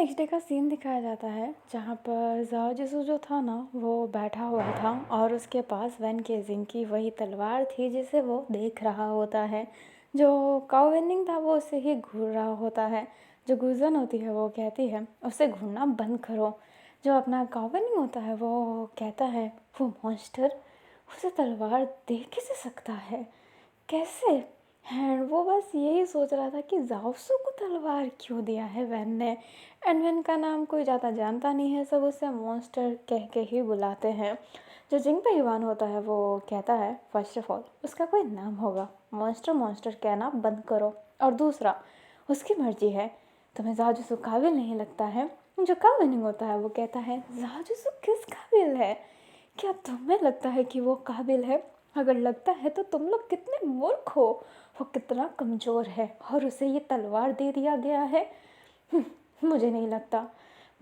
Next day का scene दिखाया जाता है जहाँ पर जाओ जिसू जो था ना वो बैठा हुआ था और उसके पास वैन केजिंग की वही तलवार थी जिसे वो देख रहा होता है। जो काओ वेनिंग था वो उससे ही घूर रहा होता है। जो गुजन होती है वो कहती है उससे घूरना बंद करो। जो अपना काओ वेनिंग होता है वो कहता है वो मॉन्स्टर उसे तलवार दे कैसे सकता है, कैसे। एंड वो बस यही सोच रहा था कि जाओसू को तलवार क्यों दिया है वैन ने। एंड वैन का नाम कोई ज़्यादा जानता नहीं है, सब उसे मॉन्स्टर कह के ही बुलाते हैं। जो जिंग पेईवान होता है वो कहता है फर्स्ट ऑफ ऑल उसका कोई नाम होगा, मॉन्स्टर मॉन्स्टर कहना बंद करो। और दूसरा उसकी मर्जी है, तुम्हें जाओजूसू काबिल नहीं लगता है। जो काविनिंग होता है वो कहता है जाओजूसू किस काबिल है, क्या तुम्हें लगता है कि वो काबिल है? अगर लगता है तो तुम लोग कितने मूर्ख हो, वो कितना कमज़ोर है और उसे ये तलवार दे दिया गया है। मुझे नहीं लगता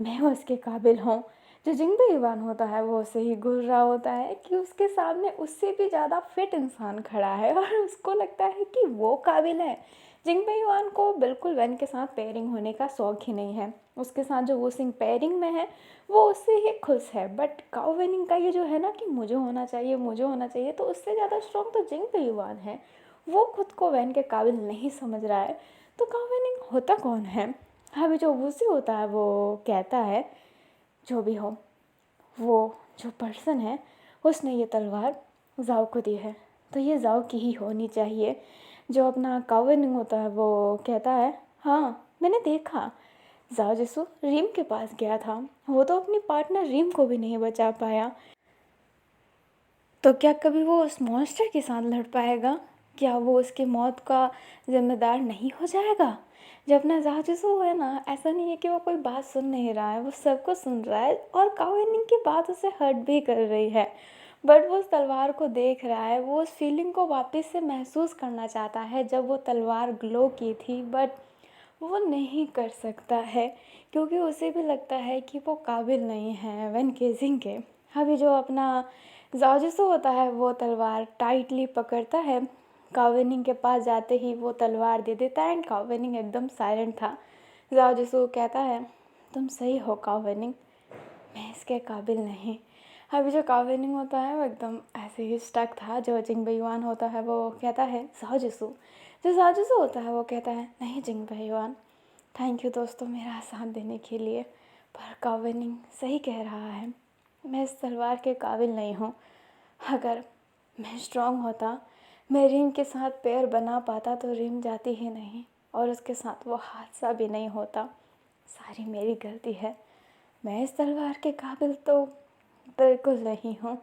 मैं उसके काबिल हूँ। जो जिंगबे ईवान होता है वो उसे ही घूर रहा होता है कि उसके सामने उससे भी ज़्यादा फिट इंसान खड़ा है और उसको लगता है कि वो काबिल है। जिंगबे ईवान को बिल्कुल वैन के साथ पेयरिंग होने का शौक ही नहीं है। उसके साथ जो वो सिंह पेयरिंग में है वो उससे ही खुश है। बट काओ वेनिंग का ये जो है ना कि मुझे होना चाहिए मुझे होना चाहिए, तो उससे ज़्यादा स्ट्रॉन्ग तो जिंगबे ईवान है। वो खुद को वैन के काबिल नहीं समझ रहा है। तो काओ वेनिंग होता कौन है? अभी जो वूसी होता है वो कहता है जो भी हो वो जो पर्सन है उसने ये तलवार जाओ को दी है तो ये जाओ की ही होनी चाहिए। जो अपना काओ वेनिंग होता है वो कहता है हाँ मैंने देखा जाओ जिसु रीम के पास गया था, वो तो अपनी पार्टनर रीम को भी नहीं बचा पाया, तो क्या कभी वो उस मॉन्स्टर के साथ लड़ पाएगा? क्या वो उसकी मौत का जिम्मेदार नहीं हो जाएगा? जब अपना जासूसू है ना, ऐसा नहीं है कि वो कोई बात सुन नहीं रहा है, वो सब कुछ सुन रहा है और काओ एनिंग की बात उसे हर्ट भी कर रही है। बट वो उस तलवार को देख रहा है, वो उस फीलिंग को वापस से महसूस करना चाहता है जब वो तलवार ग्लो की थी, बट वो नहीं कर सकता है क्योंकि उसे भी लगता है कि वो काबिल नहीं है वैन केजिंग के। अभी जो अपना जाओजिसो होता है वो तलवार टाइटली पकड़ता है, कावेनिंग के पास जाते ही वो तलवार दे देता है एंड कावेनिंग एकदम साइलेंट था। जाओजिसो कहता है तुम सही हो कावेनिंग, मैं इसके काबिल नहीं। अभी जो कावेनिंग होता है वो एकदम ऐसे ही स्टक था। जो जिंगबे ईवान होता है वो कहता है जाओजिसो, जो जाओजिसो होता है वो कहता है नहीं जिंगबे ईवान, थैंक यू दोस्तों मेरा साथ देने के लिए, पर कावेनिंग सही कह रहा है, मैं इस तलवार के काबिल नहीं हूँ। अगर मैं स्ट्रांग होता, मैं रीम के साथ पैर बना पाता तो रीम जाती ही नहीं और उसके साथ वो हादसा भी नहीं होता। सारी मेरी गलती है, मैं इस तलवार के काबिल तो बिल्कुल नहीं हूँ।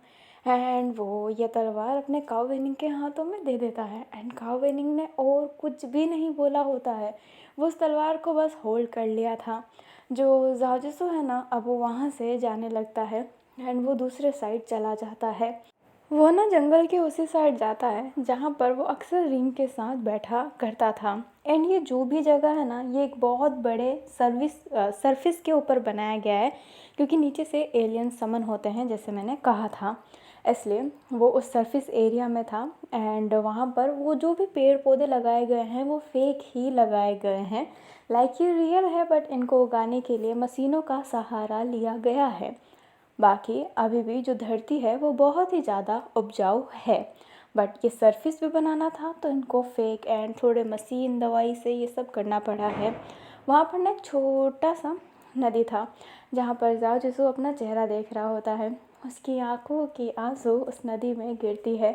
एंड वो ये तलवार अपने काओ वेनिंग के हाथों में दे देता है एंड काओ वेनिंग ने और कुछ भी नहीं बोला होता है, वो उस तलवार को बस होल्ड कर लिया था। जो जाओजिसो है ना, अब वो वहाँ से जाने लगता है एंड वो दूसरे साइड चला जाता है। वो ना जंगल के उसी साइड जाता है जहाँ पर वो अक्सर रीम के साथ बैठा करता था। एंड ये जो भी जगह है ना, ये एक बहुत बड़े सरफेस के ऊपर बनाया गया है क्योंकि नीचे से एलियन समन होते हैं जैसे मैंने कहा था, इसलिए वो उस सरफेस एरिया में था। एंड वहाँ पर वो जो भी पेड़ पौधे लगाए गए हैं वो फेक ही लगाए गए हैं, लाइक ये रियल है बट इनको उगाने के लिए मशीनों का सहारा लिया गया है। बाकी अभी भी जो धरती है वो बहुत ही ज़्यादा उपजाऊ है, बट ये सरफेस भी बनाना था तो इनको फेक एंड थोड़े मशीन दवाई से ये सब करना पड़ा है। वहाँ पर ना एक छोटा सा नदी था जहाँ पर जाओ जिसो अपना चेहरा देख रहा होता है, उसकी आंखों की आंसू उस नदी में गिरती है।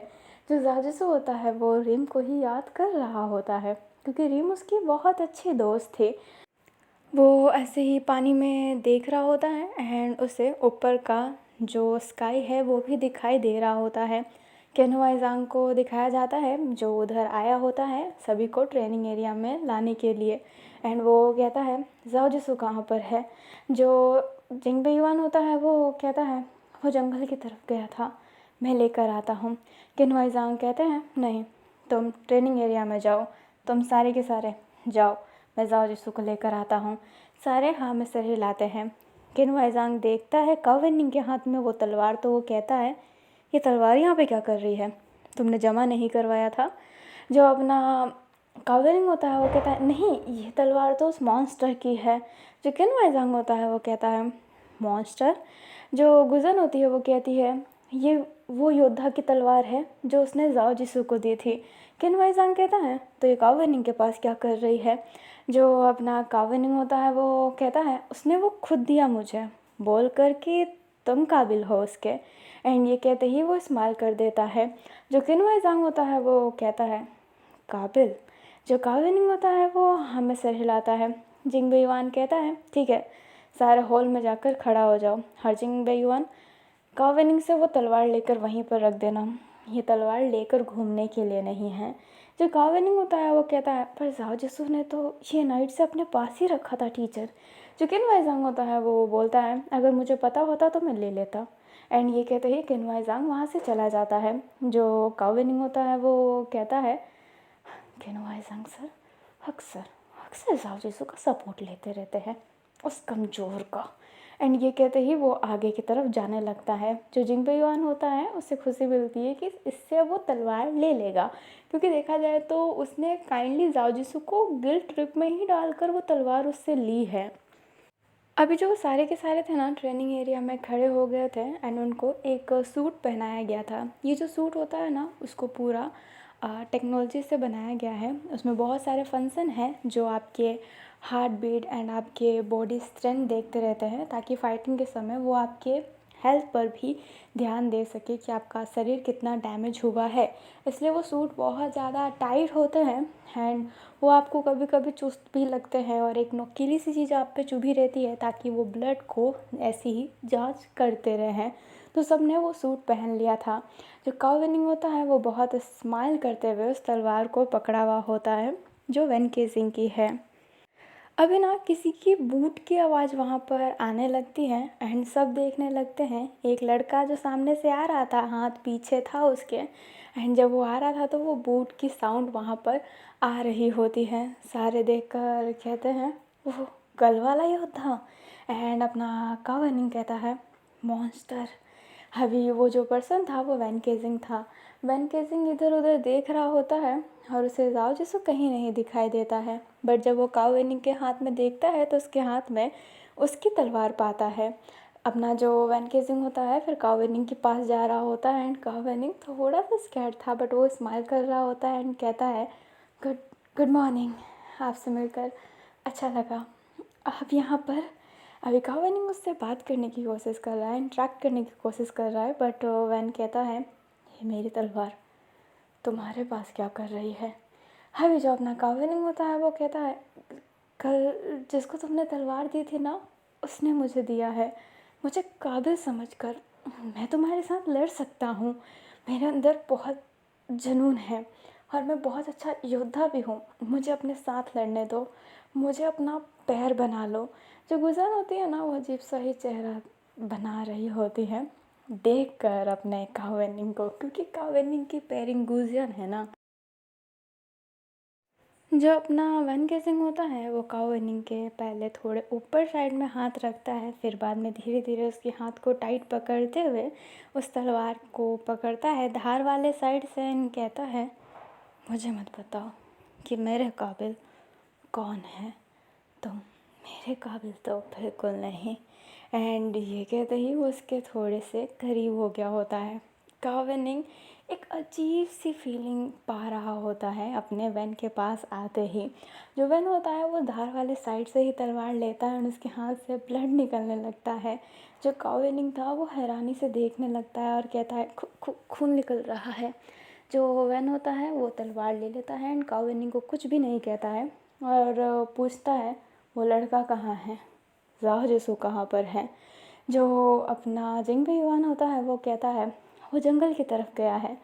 जो जाजिसो होता है वो रीम को ही याद कर रहा होता है क्योंकि रीम उसकी बहुत अच्छी दोस्त थी। वो ऐसे ही पानी में देख रहा होता है एंड उसे ऊपर का जो स्काई है वो भी दिखाई दे रहा होता है। केनवाइजांग को दिखाया जाता है जो उधर आया होता है सभी को ट्रेनिंग एरिया में लाने के लिए। एंड वो कहता है जाओ जिसो कहाँ पर है। जो जिंगबे यूआन होता है वो कहता है वो जंगल की तरफ गया था, मैं लेकर आता हूँ। केनवाइजांग कहते हैं नहीं, तुम ट्रेनिंग एरिया में जाओ, तुम सारे के सारे जाओ, मैं जाओ जिसू को लेकर आता हूँ। सारे हाँ में सर हिलाते हैं। केनवाइजांग देखता है काओ वेनिंग के हाथ में वो तलवार, तो वो कहता है ये तलवार यहाँ पे क्या कर रही है, तुमने जमा नहीं करवाया था? जो अपना कावेलिंग होता है वो कहता है नहीं, ये तलवार तो उस मॉन्स्टर की है। जो किन वाइज़ांग होता है वो कहता है मॉन्स्टर। जो गुजन होती है वो कहती है ये वो योद्धा की तलवार है जो उसने जाओ जिसू को दी थी। किन वाइज़ांग कहता है तो ये कावेनिंग के पास क्या कर रही है। जो अपना कावेनिंग होता है वो कहता है उसने वो खुद दिया मुझे, बोल कर कि तुम काबिल हो उसके। एंड ये कहते ही वो स्माइल कर देता है। जो किन वाइज़ांग होता है वो कहता है काबिल। जो कावेनिंग होता है वो हमें सिर हिलाता है। जिंग बेयुआन कहता है ठीक है, सारे हॉल में जाकर खड़ा हो जाओ। हर जिंग बेयुआन, कावेनिंग से वो तलवार लेकर वहीं पर रख देना, ये तलवार लेकर घूमने के लिए नहीं है। जो कावेनिंग होता है वो कहता है पर जाओ जिसू ने तो ये नाइट से अपने पास ही रखा था टीचर। जो किन वाइज़ांग होता है वो बोलता है अगर मुझे पता होता तो मैं ले लेता। एंड ये कहते ही किन वाइज़ांग वहाँ से चला जाता है। जो कावेनिंग होता है वो कहता है किनवाइज़ांग सर अक्सर अक्सर जाओ जिसू का सपोर्ट लेते रहते हैं, उस कमज़ोर का। एंड ये कहते ही वो आगे की तरफ जाने लगता है। जो जिंग बेयुआन होता है उसे खुशी मिलती है कि इससे वो तलवार ले लेगा, क्योंकि देखा जाए तो उसने काइंडली जाओ जिसू को गिल्ट ट्रिप में ही डालकर वो तलवार उससे ली है। अभी जो सारे के सारे थे ना ट्रेनिंग एरिया में खड़े हो गए थे एंड उनको एक सूट पहनाया गया था। ये जो सूट होता है ना उसको पूरा टेक्नोलॉजी से बनाया गया है। उसमें बहुत सारे फंक्शन हैं जो आपके हार्ट बीट एंड आपके बॉडी स्ट्रेंथ देखते रहते हैं, ताकि फ़ाइटिंग के समय वो आपके हेल्थ पर भी ध्यान दे सके कि आपका शरीर कितना डैमेज हुआ है। इसलिए वो सूट बहुत ज़्यादा टाइट होते हैं एंड वो आपको कभी कभी चुस्त भी लगते हैं और एक नुकीली सी चीज़ आप पे चुभी रहती है ताकि वो ब्लड को ऐसी ही जांच करते रहें। तो सब ने वो सूट पहन लिया था। जो कावेनिंग होता है वो बहुत स्माइल करते हुए उस तलवार को पकड़ा हुआ होता है जो वेन केसिंग की है। अभी ना किसी की बूट की आवाज़ वहाँ पर आने लगती है एंड सब देखने लगते हैं। एक लड़का जो सामने से आ रहा था, हाथ पीछे था उसके, एंड जब वो आ रहा था तो वो बूट की साउंड वहाँ पर आ रही होती है। सारे देखकर कहते हैं वो गल वाला योद्धा। एंड अपना कावनिंग कहता है मॉन्स्टर। अभी वो जो पर्सन था वो वैन केजिंग था। वैन केजिंग इधर उधर देख रहा होता है और उसे जाओ जिसको कहीं नहीं दिखाई देता है। बट जब वो काव वेनिंग के हाथ में देखता है तो उसके हाथ में उसकी तलवार पाता है। अपना जो वैन केजिंग होता है फिर काव वेनिंग के पास जा रहा होता है एंड काव वेनिंग थोड़ा सा स्कैर्ड था बट वो स्माइल कर रहा होता है एंड कहता है गुड गुड मॉर्निंग, आपसे मिलकर अच्छा लगा। आप यहाँ पर। अभी कावेनिंग उससे बात करने की कोशिश कर रहा है, इंटरेक्ट करने की कोशिश कर रहा है, बट वैन कहता है ये मेरी तलवार तुम्हारे पास क्या कर रही है। अभी जो अपना कावेनिंग होता है वो कहता है कल जिसको तुमने तलवार दी थी ना उसने मुझे दिया है, मुझे काबिल समझकर मैं तुम्हारे साथ लड़ सकता हूँ। मेरे अंदर बहुत जुनून है और मैं बहुत अच्छा योद्धा भी हूँ, मुझे अपने साथ लड़ने दो, मुझे अपना पैर बना लो। जो गुजर होती है ना वो अजीब सा ही चेहरा बना रही होती है देख कर अपने कावेनिंग को, क्योंकि कावेनिंग की पैरिंग गुजियन है ना। जो अपना वन केसिंग होता है वो कावेनिंग के पहले थोड़े ऊपर साइड में हाथ रखता है, फिर बाद में धीरे धीरे उसके हाथ को टाइट पकड़ते हुए उस तलवार को पकड़ता है धार वाले साइड से एंड कहता है मुझे मत बताओ कि मेरे काबिल कौन है तुम, मेरे काबिल तो बिल्कुल नहीं। एंड ये कहते ही वो उसके थोड़े से करीब हो गया होता है। कावेनिंग एक अजीब सी फीलिंग पा रहा होता है अपने वैन के पास आते ही। जो वैन होता है वो धार वाले साइड से ही तलवार लेता है और उसके हाथ से ब्लड निकलने लगता है। जो कावेनिंग था वो हैरानी से देखने लगता है और कहता है खून निकल रहा है। जो वैन होता है वो तलवार ले लेता है एंड कावेनिंग को कुछ भी नहीं कहता है और पूछता है वो लड़का कहाँ है, राह जसू कहाँ पर है। जो अपना जिंग बेयुआन होता है वो कहता है वो जंगल की तरफ गया है।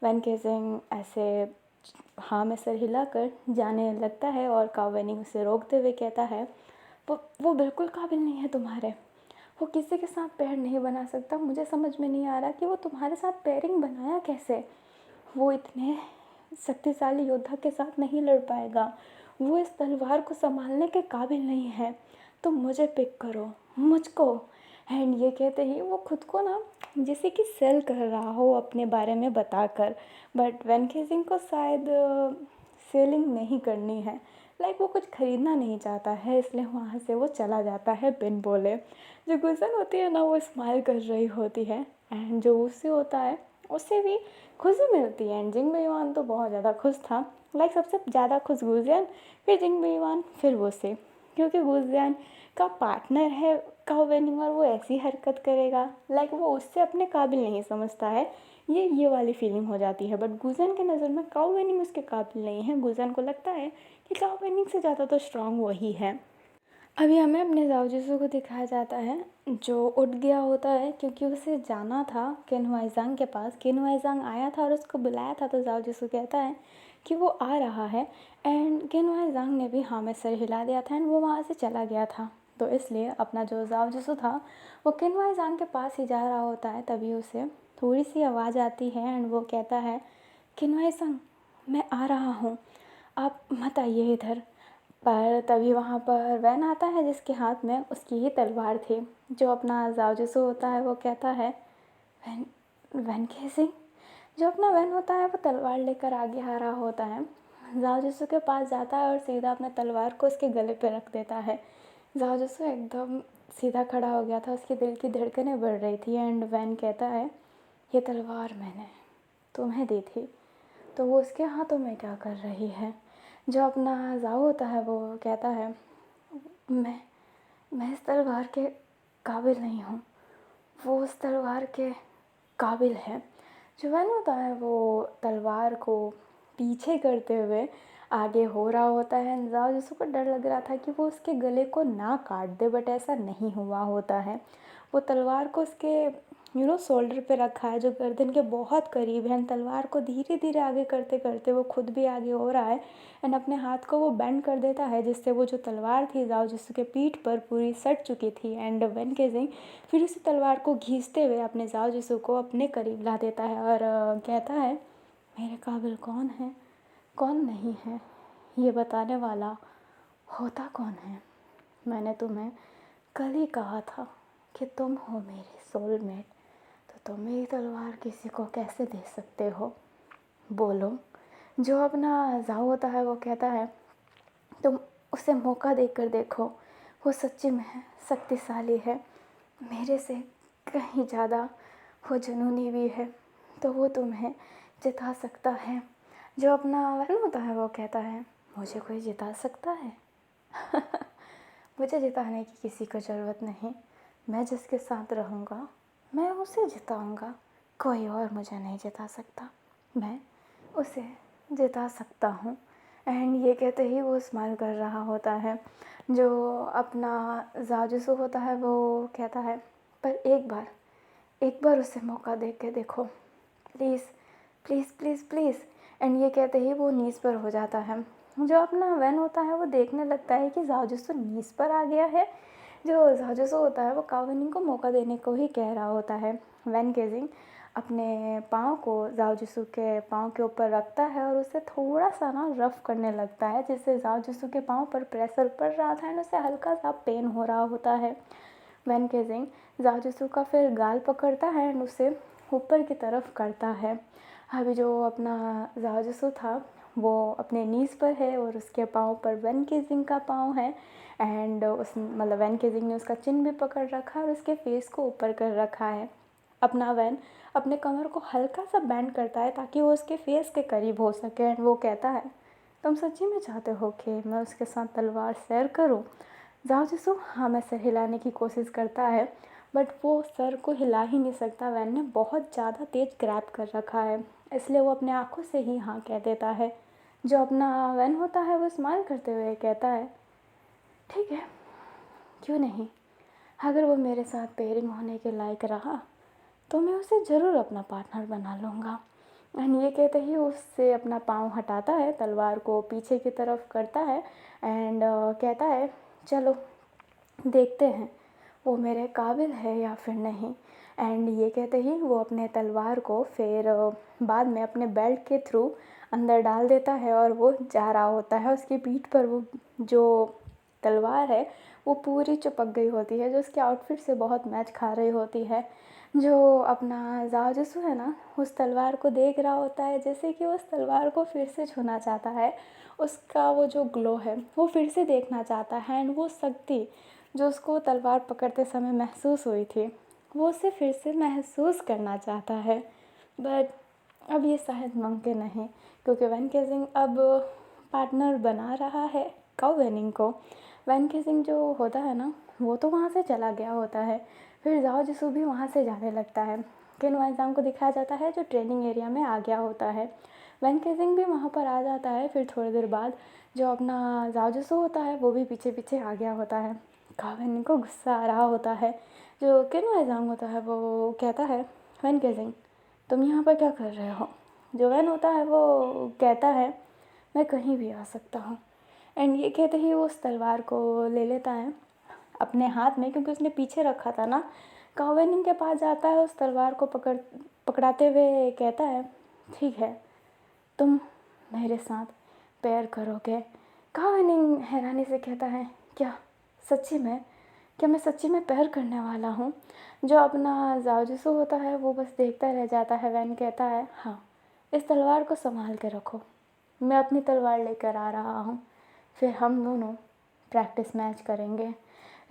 वैन केजिंग ऐसे हाँ में सर हिलाकर जाने लगता है और कावेनिंग उसे रोकते हुए कहता है वो बिल्कुल काबिल नहीं है तुम्हारे, वो किसी के साथ पैर नहीं बना सकता। मुझे समझ में नहीं आ रहा कि वो तुम्हारे साथ पैरिंग बनाया कैसे, वो इतने शक्तिशाली योद्धा के साथ नहीं लड़ पाएगा, वो इस तलवार को संभालने के काबिल नहीं है। तो मुझे पिक करो, मुझको। एंड ये कहते ही वो खुद को ना जैसे कि सेल कर रहा हो अपने बारे में बताकर, बट वैन केजिंग को शायद सेलिंग नहीं करनी है। लाइक वो कुछ ख़रीदना नहीं चाहता है, इसलिए वहाँ से वो चला जाता है बिन बोले। जो गुलशन होती है ना, वो स्माइल कर रही होती है एंड जो उससे होता है उससे भी खुशी मिलती है। एंड जिंग बेईमान तो बहुत ज़्यादा खुश था। लाइक सबसे ज़्यादा खुश गुलशन, फिर जिंग बेईमान, फिर वो से, क्योंकि गुलशन का पार्टनर है काओ वेनिंग और वो ऐसी हरकत करेगा। लाइक वो उससे अपने काबिल नहीं समझता है, ये वाली फीलिंग हो जाती है। बट गुलशन के नज़र में काओ वेनिंग उसके काबिल नहीं है। गुलशन को लगता है कि काओ वेनिंग से ज़्यादा तो स्ट्रांग वही है। अभी हमें अपने जाओ जिसू को दिखाया जाता है जो उठ गया होता है, क्योंकि उसे जाना था केन हुआईजांग के पास। केन हुआईजांग आया था और उसको बुलाया था, तो जाओ जिसू कहता है कि वो आ रहा है। एंड केन हुआईजांग ने भी हाँ में सर हिला दिया था एंड वो वहाँ से चला गया था। तो इसलिए अपना जो जाओ जिसू था वो केन हुआईजांग के पास ही जा रहा होता है। तभी उसे थोड़ी सी आवाज़ आती है एंड वो कहता है, केन हुआईजांग मैं आ रहा हूँ, आप मत आइए इधर। पर तभी वहाँ पर वैन आता है जिसके हाथ में उसकी ही तलवार थी। जो अपना जाओ जिसू होता है वो कहता है, वैन वैन कैसे? जो अपना वैन होता है वो तलवार लेकर आगे आ रहा होता है। जाओ जिसू के पास जाता है और सीधा अपना तलवार को उसके गले पे रख देता है। जाओ जिसू एकदम सीधा खड़ा हो गया था, उसके दिल की धड़कनें बढ़ रही थी। एंड वैन कहता है, ये तलवार मैंने तुम्हें दी थी, तो वो उसके हाथों में क्या कर रही है? जो अपना जाओ होता है वो कहता है, मैं इस तलवार के काबिल नहीं हूँ, वो उस तलवार के काबिल है। जो वैन होता है वो तलवार को पीछे करते हुए आगे हो रहा होता है। जाओ जिसको डर लग रहा था कि वो उसके गले को ना काट दे, बट ऐसा नहीं हुआ होता है। वो तलवार को उसके शोल्डर पे रखा है, जो गर्दन के बहुत करीब है। तलवार को धीरे धीरे आगे करते करते वो खुद भी आगे हो रहा है एंड अपने हाथ को वो बेंड कर देता है, जिससे वो जो तलवार थी जाओ जिसके पीठ पर पूरी सट चुकी थी। एंड वैन केजिंग फिर उसी तलवार को घींचते हुए अपने जाओ जिसू को अपने करीब ला देता है और कहता है, मेरे काबिल कौन है कौन नहीं है ये बताने वाला होता कौन है? मैंने तुम्हें कल ही कहा था कि तुम हो मेरे सोलमेट, तो तुम मेरी तलवार किसी को कैसे दे सकते हो? बोलो। जो अपना जाओ होता है वो कहता है, तुम उसे मौका देकर देखो, वो सच्ची में शक्तिशाली है, मेरे से कहीं ज़्यादा वो जुनूनी भी है, तो वो तुम्हें जिता सकता है। जो अपना वैन होता है वो कहता है, मुझे कोई जिता सकता है? मुझे जिताने की किसी को ज़रूरत नहीं, मैं जिसके साथ रहूँगा मैं उसे जिताऊँगा, कोई और मुझे नहीं जिता सकता, मैं उसे जिता सकता हूँ। एंड ये कहते ही वो स्माइल कर रहा होता है। जो अपना जाजुसू होता है वो कहता है, पर एक बार उसे मौका दे के देखो, please please please please. And ये कहते ही वो नीज़ पर हो जाता है। जो अपना वैन होता है वो देखने लगता है कि जाजुसू नीज़ पर आ गया है। जो जाजुसू होता है वो काओवेनिंग को मौका देने को ही कह रहा होता है। वैन केजिंग अपने पाँव को जाओजिसू के पाँव के ऊपर रखता है और उसे थोड़ा सा ना रफ़ करने लगता है, जिससे जाओजिसू के पाँव पर प्रेशर पड़ रहा था एंड उसे हल्का सा पेन हो रहा होता है। वैन केजिंग जाओजिसू का फिर गाल पकड़ता है एंड उसे ऊपर की तरफ करता है। अभी जो अपना जाओजिसू था वो अपने नीज़ पर है और उसके पाँव पर वैन केजिंग का पाँव है। एंड मतलब वैन केजिंग ने उसका चिन भी पकड़ रखा है और उसके फेस को ऊपर कर रखा है। अपना वैन अपने कमर को हल्का सा बैंड करता है ताकि वो उसके फेस के करीब हो सके। एंड वो कहता है, तुम सच्ची में चाहते हो कि मैं उसके साथ तलवार शेयर करूं? जाओजिसू हाँ में सर हिलाने की कोशिश करता है, बट वो सर को हिला ही नहीं सकता। वैन ने बहुत ज़्यादा तेज ग्रैब कर रखा है, इसलिए वो अपने आँखों से ही हाँ कह देता है। जो अपना वैन होता है वो स्माइल करते हुए कहता है, ठीक है, क्यों नहीं, अगर वो मेरे साथ पेयरिंग होने के लायक रहा तो मैं उसे ज़रूर अपना पार्टनर बना लूँगा। एंड ये कहते ही उससे अपना पाँव हटाता है, तलवार को पीछे की तरफ करता है एंड कहता है, चलो देखते हैं वो मेरे काबिल है या फिर नहीं। एंड ये कहते ही वो अपने तलवार को फिर बाद में अपने बेल्ट के थ्रू अंदर डाल देता है और वो जा रहा होता है। उसकी पीठ पर वो जो तलवार है वो पूरी चिपक गई होती है, जो उसके आउटफिट से बहुत मैच खा रही होती है। जो अपना ज़ाओ जुसू है ना, उस तलवार को देख रहा होता है, जैसे कि उस तलवार को फिर से छूना चाहता है। उसका वो जो ग्लो है वो फिर से देखना चाहता है, एंड वो शक्ति जो उसको तलवार पकड़ते समय महसूस हुई थी, वो उसे फिर से महसूस करना चाहता है। बट अब ये शायद मुमकिन नहीं, क्योंकि वैन केजिंग अब पार्टनर बना रहा है काओ वेनिंग को। वैन केजिंग जो होता है ना, वो तो वहाँ से चला गया होता है। फिर ज़ाओ जुसू भी वहाँ से जाने लगता है। किन वाइज़ांग को दिखाया जाता है जो ट्रेनिंग एरिया में आ गया होता है। वैन केजिंग भी वहाँ पर आ जाता है। फिर थोड़ी देर बाद जो अपना ज़ाओ जुसू होता है वो भी पीछे पीछे आ गया होता है। काओ वेनिंग को गुस्सा आ रहा होता है। जो किन वाइज़ांग होता है वो कहता है, वैन केजिंग तुम यहाँ पर क्या कर रहे हो? जो वैन होता है वो कहता है, मैं कहीं भी आ सकता हूँ। एंड ये कहते ही वो उस तलवार को ले लेता है अपने हाथ में, क्योंकि उसने पीछे रखा था ना। काओ वेनिंग के पास जाता है, उस तलवार को पकड़ाते हुए कहता है, ठीक है तुम मेरे साथ प्यार करोगे? काओ वेनिंग हैरानी से कहता है, क्या सच्ची में? क्या मैं सच्ची में प्यार करने वाला हूँ? जो अपना ज़ाओ जुसू होता है वो बस देखता रह जाता है। वैन कहता है, हाँ इस तलवार को संभाल के रखो, मैं अपनी तलवार लेकर आ रहा हूँ, फिर हम दोनों प्रैक्टिस मैच करेंगे।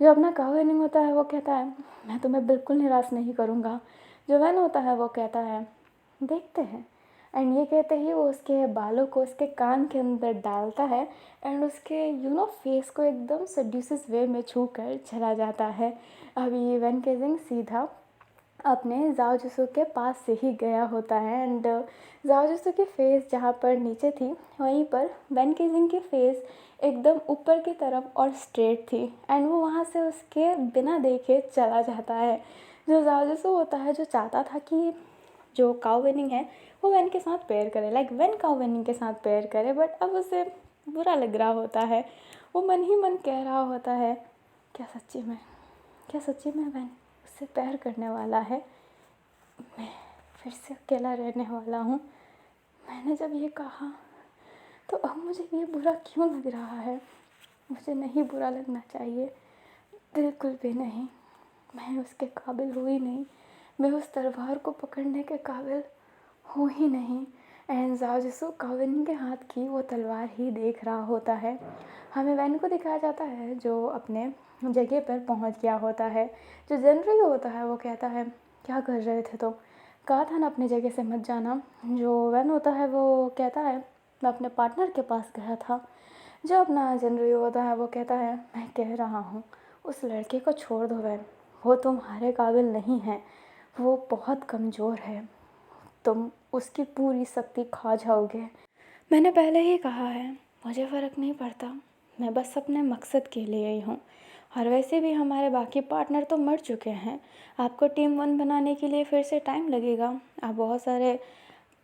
जो अपना काओ वेनिंग होता है वो कहता है, मैं तुम्हें बिल्कुल निराश नहीं करूँगा। जो वैन होता है वो कहता है, देखते हैं। एंड ये कहते ही वो उसके बालों को उसके कान के अंदर डालता है, एंड उसके फेस को एकदम सेड्यूसिव वे में छू कर चला जाता है। अभी वैन केजिंग सीधा अपने ज़ाओ जुसू के पास से ही गया होता है, एंड ज़ाओ जुसू की फेस जहाँ पर नीचे थी वहीं पर वैन केजिंग की फेस एकदम ऊपर की तरफ और स्ट्रेट थी, एंड वो वहाँ से उसके बिना देखे चला जाता है। जो ज़ाओ जुसू होता है जो चाहता था कि जो काओ वेनिंग है वो वैन के साथ पेयर करे, लाइक वैन काओ वेनिंग के साथ पेयर करे, बट अब उसे बुरा लग रहा होता है। वो मन ही मन कह रहा होता है, क्या सच्ची में वैन उससे प्यार करने वाला है? मैं फिर से अकेला रहने वाला हूँ। मैंने जब ये कहा तो अब मुझे ये बुरा क्यों लग रहा है? मुझे नहीं बुरा लगना चाहिए, बिल्कुल भी नहीं। मैं उसके काबिल हुई नहीं, मैं उस तलवार को पकड़ने के काबिल हूँ ही नहीं। एंड ज़ाओ जुसू काओ वेनिंग के हाथ की वो तलवार ही देख रहा होता है। हमें वैन को दिखाया जाता है जो अपने जगह पर पहुंच गया होता है। जो जनरल होता है वो कहता है, क्या कर रहे थे? तो कहा था ना अपनी जगह से मत जाना। जो वैन होता है वो कहता है, मैं अपने पार्टनर के पास गया था। जो अपना जनरल होता है वो कहता है, मैं कह रहा हूँ उस लड़के को छोड़ दो वैन, वो तुम्हारे काबिल नहीं है, वो बहुत कमज़ोर है, तुम उसकी पूरी शक्ति खा जाओगे। मैंने पहले ही कहा है, मुझे फ़र्क नहीं पड़ता, मैं बस अपने मकसद के लिए ही हूँ। और वैसे भी हमारे बाकी पार्टनर तो मर चुके हैं, आपको टीम 1 बनाने के लिए फिर से टाइम लगेगा। आप बहुत सारे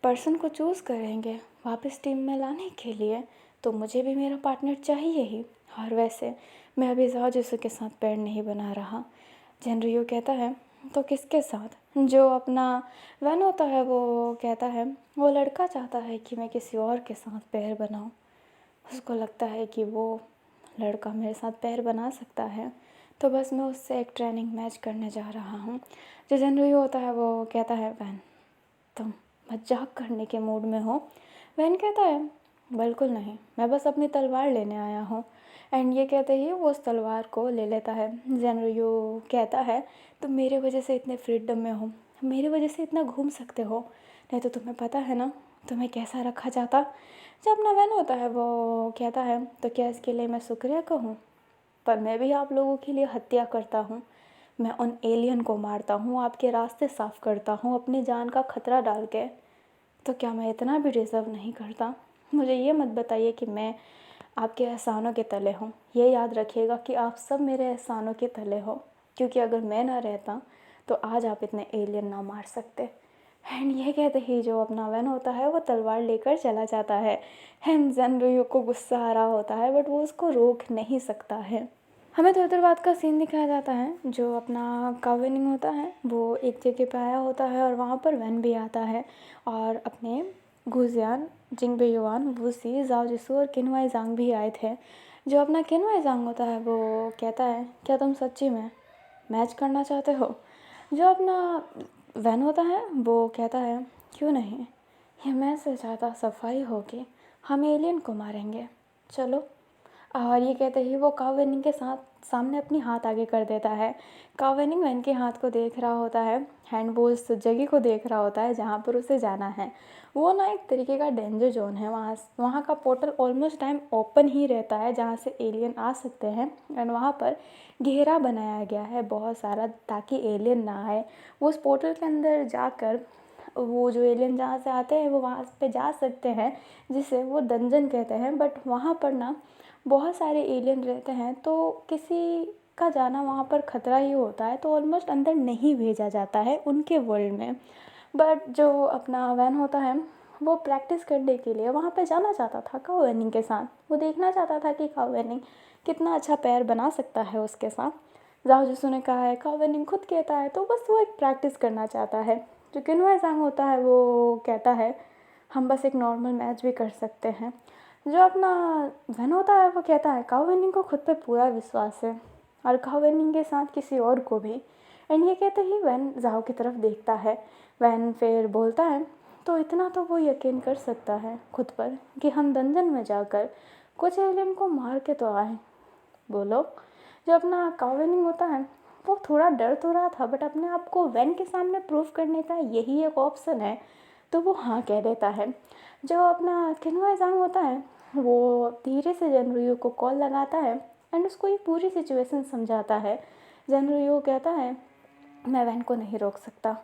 पर्सन को चूज़ करेंगे वापस टीम में लाने के लिए, तो मुझे भी मेरा पार्टनर चाहिए ही। और वैसे मैं अभी ज़ाओ जुसू के साथ पैर नहीं बना रहा। जनरियो कहता है, तो किसके साथ? जो अपना वैन होता है वो कहता है, वो लड़का चाहता है कि मैं किसी और के साथ पैर बनाऊं। उसको लगता है कि वो लड़का मेरे साथ पैर बना सकता है, तो बस मैं उससे एक ट्रेनिंग मैच करने जा रहा हूँ। जो जनरियो होता है वो कहता है, वैन तुम मजाक करने के मूड में हो? वैन कहता है, बिल्कुल नहीं, मैं बस अपनी तलवार लेने आया हूँ। एंड ये कहते ही वो उस तलवार को ले लेता है। जनरियो कहता है, तुम मेरे वजह से इतने फ्रीडम में हो, मेरे वजह से इतना घूम सकते हो, नहीं तो तुम्हें पता है ना तुम्हें कैसा रखा जाता। जब अपना वैन होता है वो कहता है, तो क्या इसके लिए मैं शुक्रिया कहूँ? पर मैं भी आप लोगों के लिए हत्या करता हूँ, मैं उन एलियन को मारता हूँ, आपके रास्ते साफ़ करता हूँ अपनी जान का खतरा डाल के, तो क्या मैं इतना भी डिज़र्व नहीं करता? मुझे ये मत बताइए कि मैं आपके एहसानों के तले हूँ। ये याद रखिएगा कि आप सब मेरे एहसानों के तले हो, क्योंकि अगर मैं ना रहता तो आज आप इतने एलियन ना मार सकते। एंड ये कहते ही जो अपना वैन होता है वो तलवार लेकर चला जाता है। एंड जनरियो को गुस्सा आ रहा होता है, बट वो उसको रोक नहीं सकता है। हमें थोड़ी देर बाद का सीन दिखाया जाता है। जो अपना काओ वेनिंग होता है वो एक जगह पे आया होता है, और वहाँ पर वैन भी आता है, और अपने गुजियान, जिंगबेयुआन, वूसी, ज़ाओ जुसू और किन वाइज़ांग भी आए थे। जो अपना किन्वय जांग होता है वो कहता है, क्या तुम सच्ची में मैच करना चाहते हो? जो अपना वैन होता है वो कहता है, क्यों नहीं, ये मैच से ज़्यादा सफाई होगी, हम एलियन को मारेंगे, चलो। और ये कहते ही वो कावेनिंग के साथ सामने अपनी हाथ आगे कर देता है। कावेनिंग वैन के हाथ को देख रहा होता है एंड वो उस जगह को देख रहा होता है जहाँ पर उसे जाना है। वो ना एक तरीके का डेंजर जोन है, वहाँ का पोर्टल ऑलमोस्ट टाइम ओपन ही रहता है जहाँ से एलियन आ सकते हैं एंड वहाँ पर घेरा बनाया गया है बहुत सारा ताकि एलियन ना आए। वो उस पोर्टल के अंदर जाकर वो जो एलियन जहाँ से आते हैं वो वहाँ पे जा सकते हैं, जिसे वो डंजन कहते हैं। बट वहाँ पर ना बहुत सारे एलियन रहते हैं तो किसी का जाना वहाँ पर ख़तरा ही होता है, तो ऑलमोस्ट अंदर नहीं भेजा जाता है उनके वर्ल्ड में। बट जो अपना वैन होता है वो प्रैक्टिस करने के लिए वहाँ पे जाना चाहता था काओ वैनिंग के साथ। वो देखना चाहता था कि काओ वैनिंग कितना अच्छा पैर बना सकता है उसके साथ। जाओ जिसू ने कहा है, काओ वैनिंग खुद कहता है, तो बस वो एक प्रैक्टिस करना चाहता है। जो किन्वय जांग होता है वो कहता है, हम बस एक नॉर्मल मैच भी कर सकते हैं। जो अपना वैन होता है वो कहता है, काओ वैनिंग को खुद पे पूरा विश्वास है और काओ वैनिंग के साथ किसी और को भी। एंड ये कहते ही वैन जाओ की तरफ देखता है। वैन फिर बोलता है, तो इतना तो वो यकीन कर सकता है खुद पर कि हम डंजन में जाकर कुछ एलियन को मार के तो आए, बोलो। जो अपना काओ वैनिंग होता है वो थोड़ा डर तो रहा था, बट अपने आप को वैन के सामने प्रूव करने का यही एक ऑप्शन है, तो वो हाँ कह देता है। जो अपना किन्वय जांग होता है वो धीरे से जनरुयो को कॉल लगाता है एंड उसको ये पूरी सिचुएशन समझाता है। जनरुयो कहता है, मैं वैन को नहीं रोक सकता,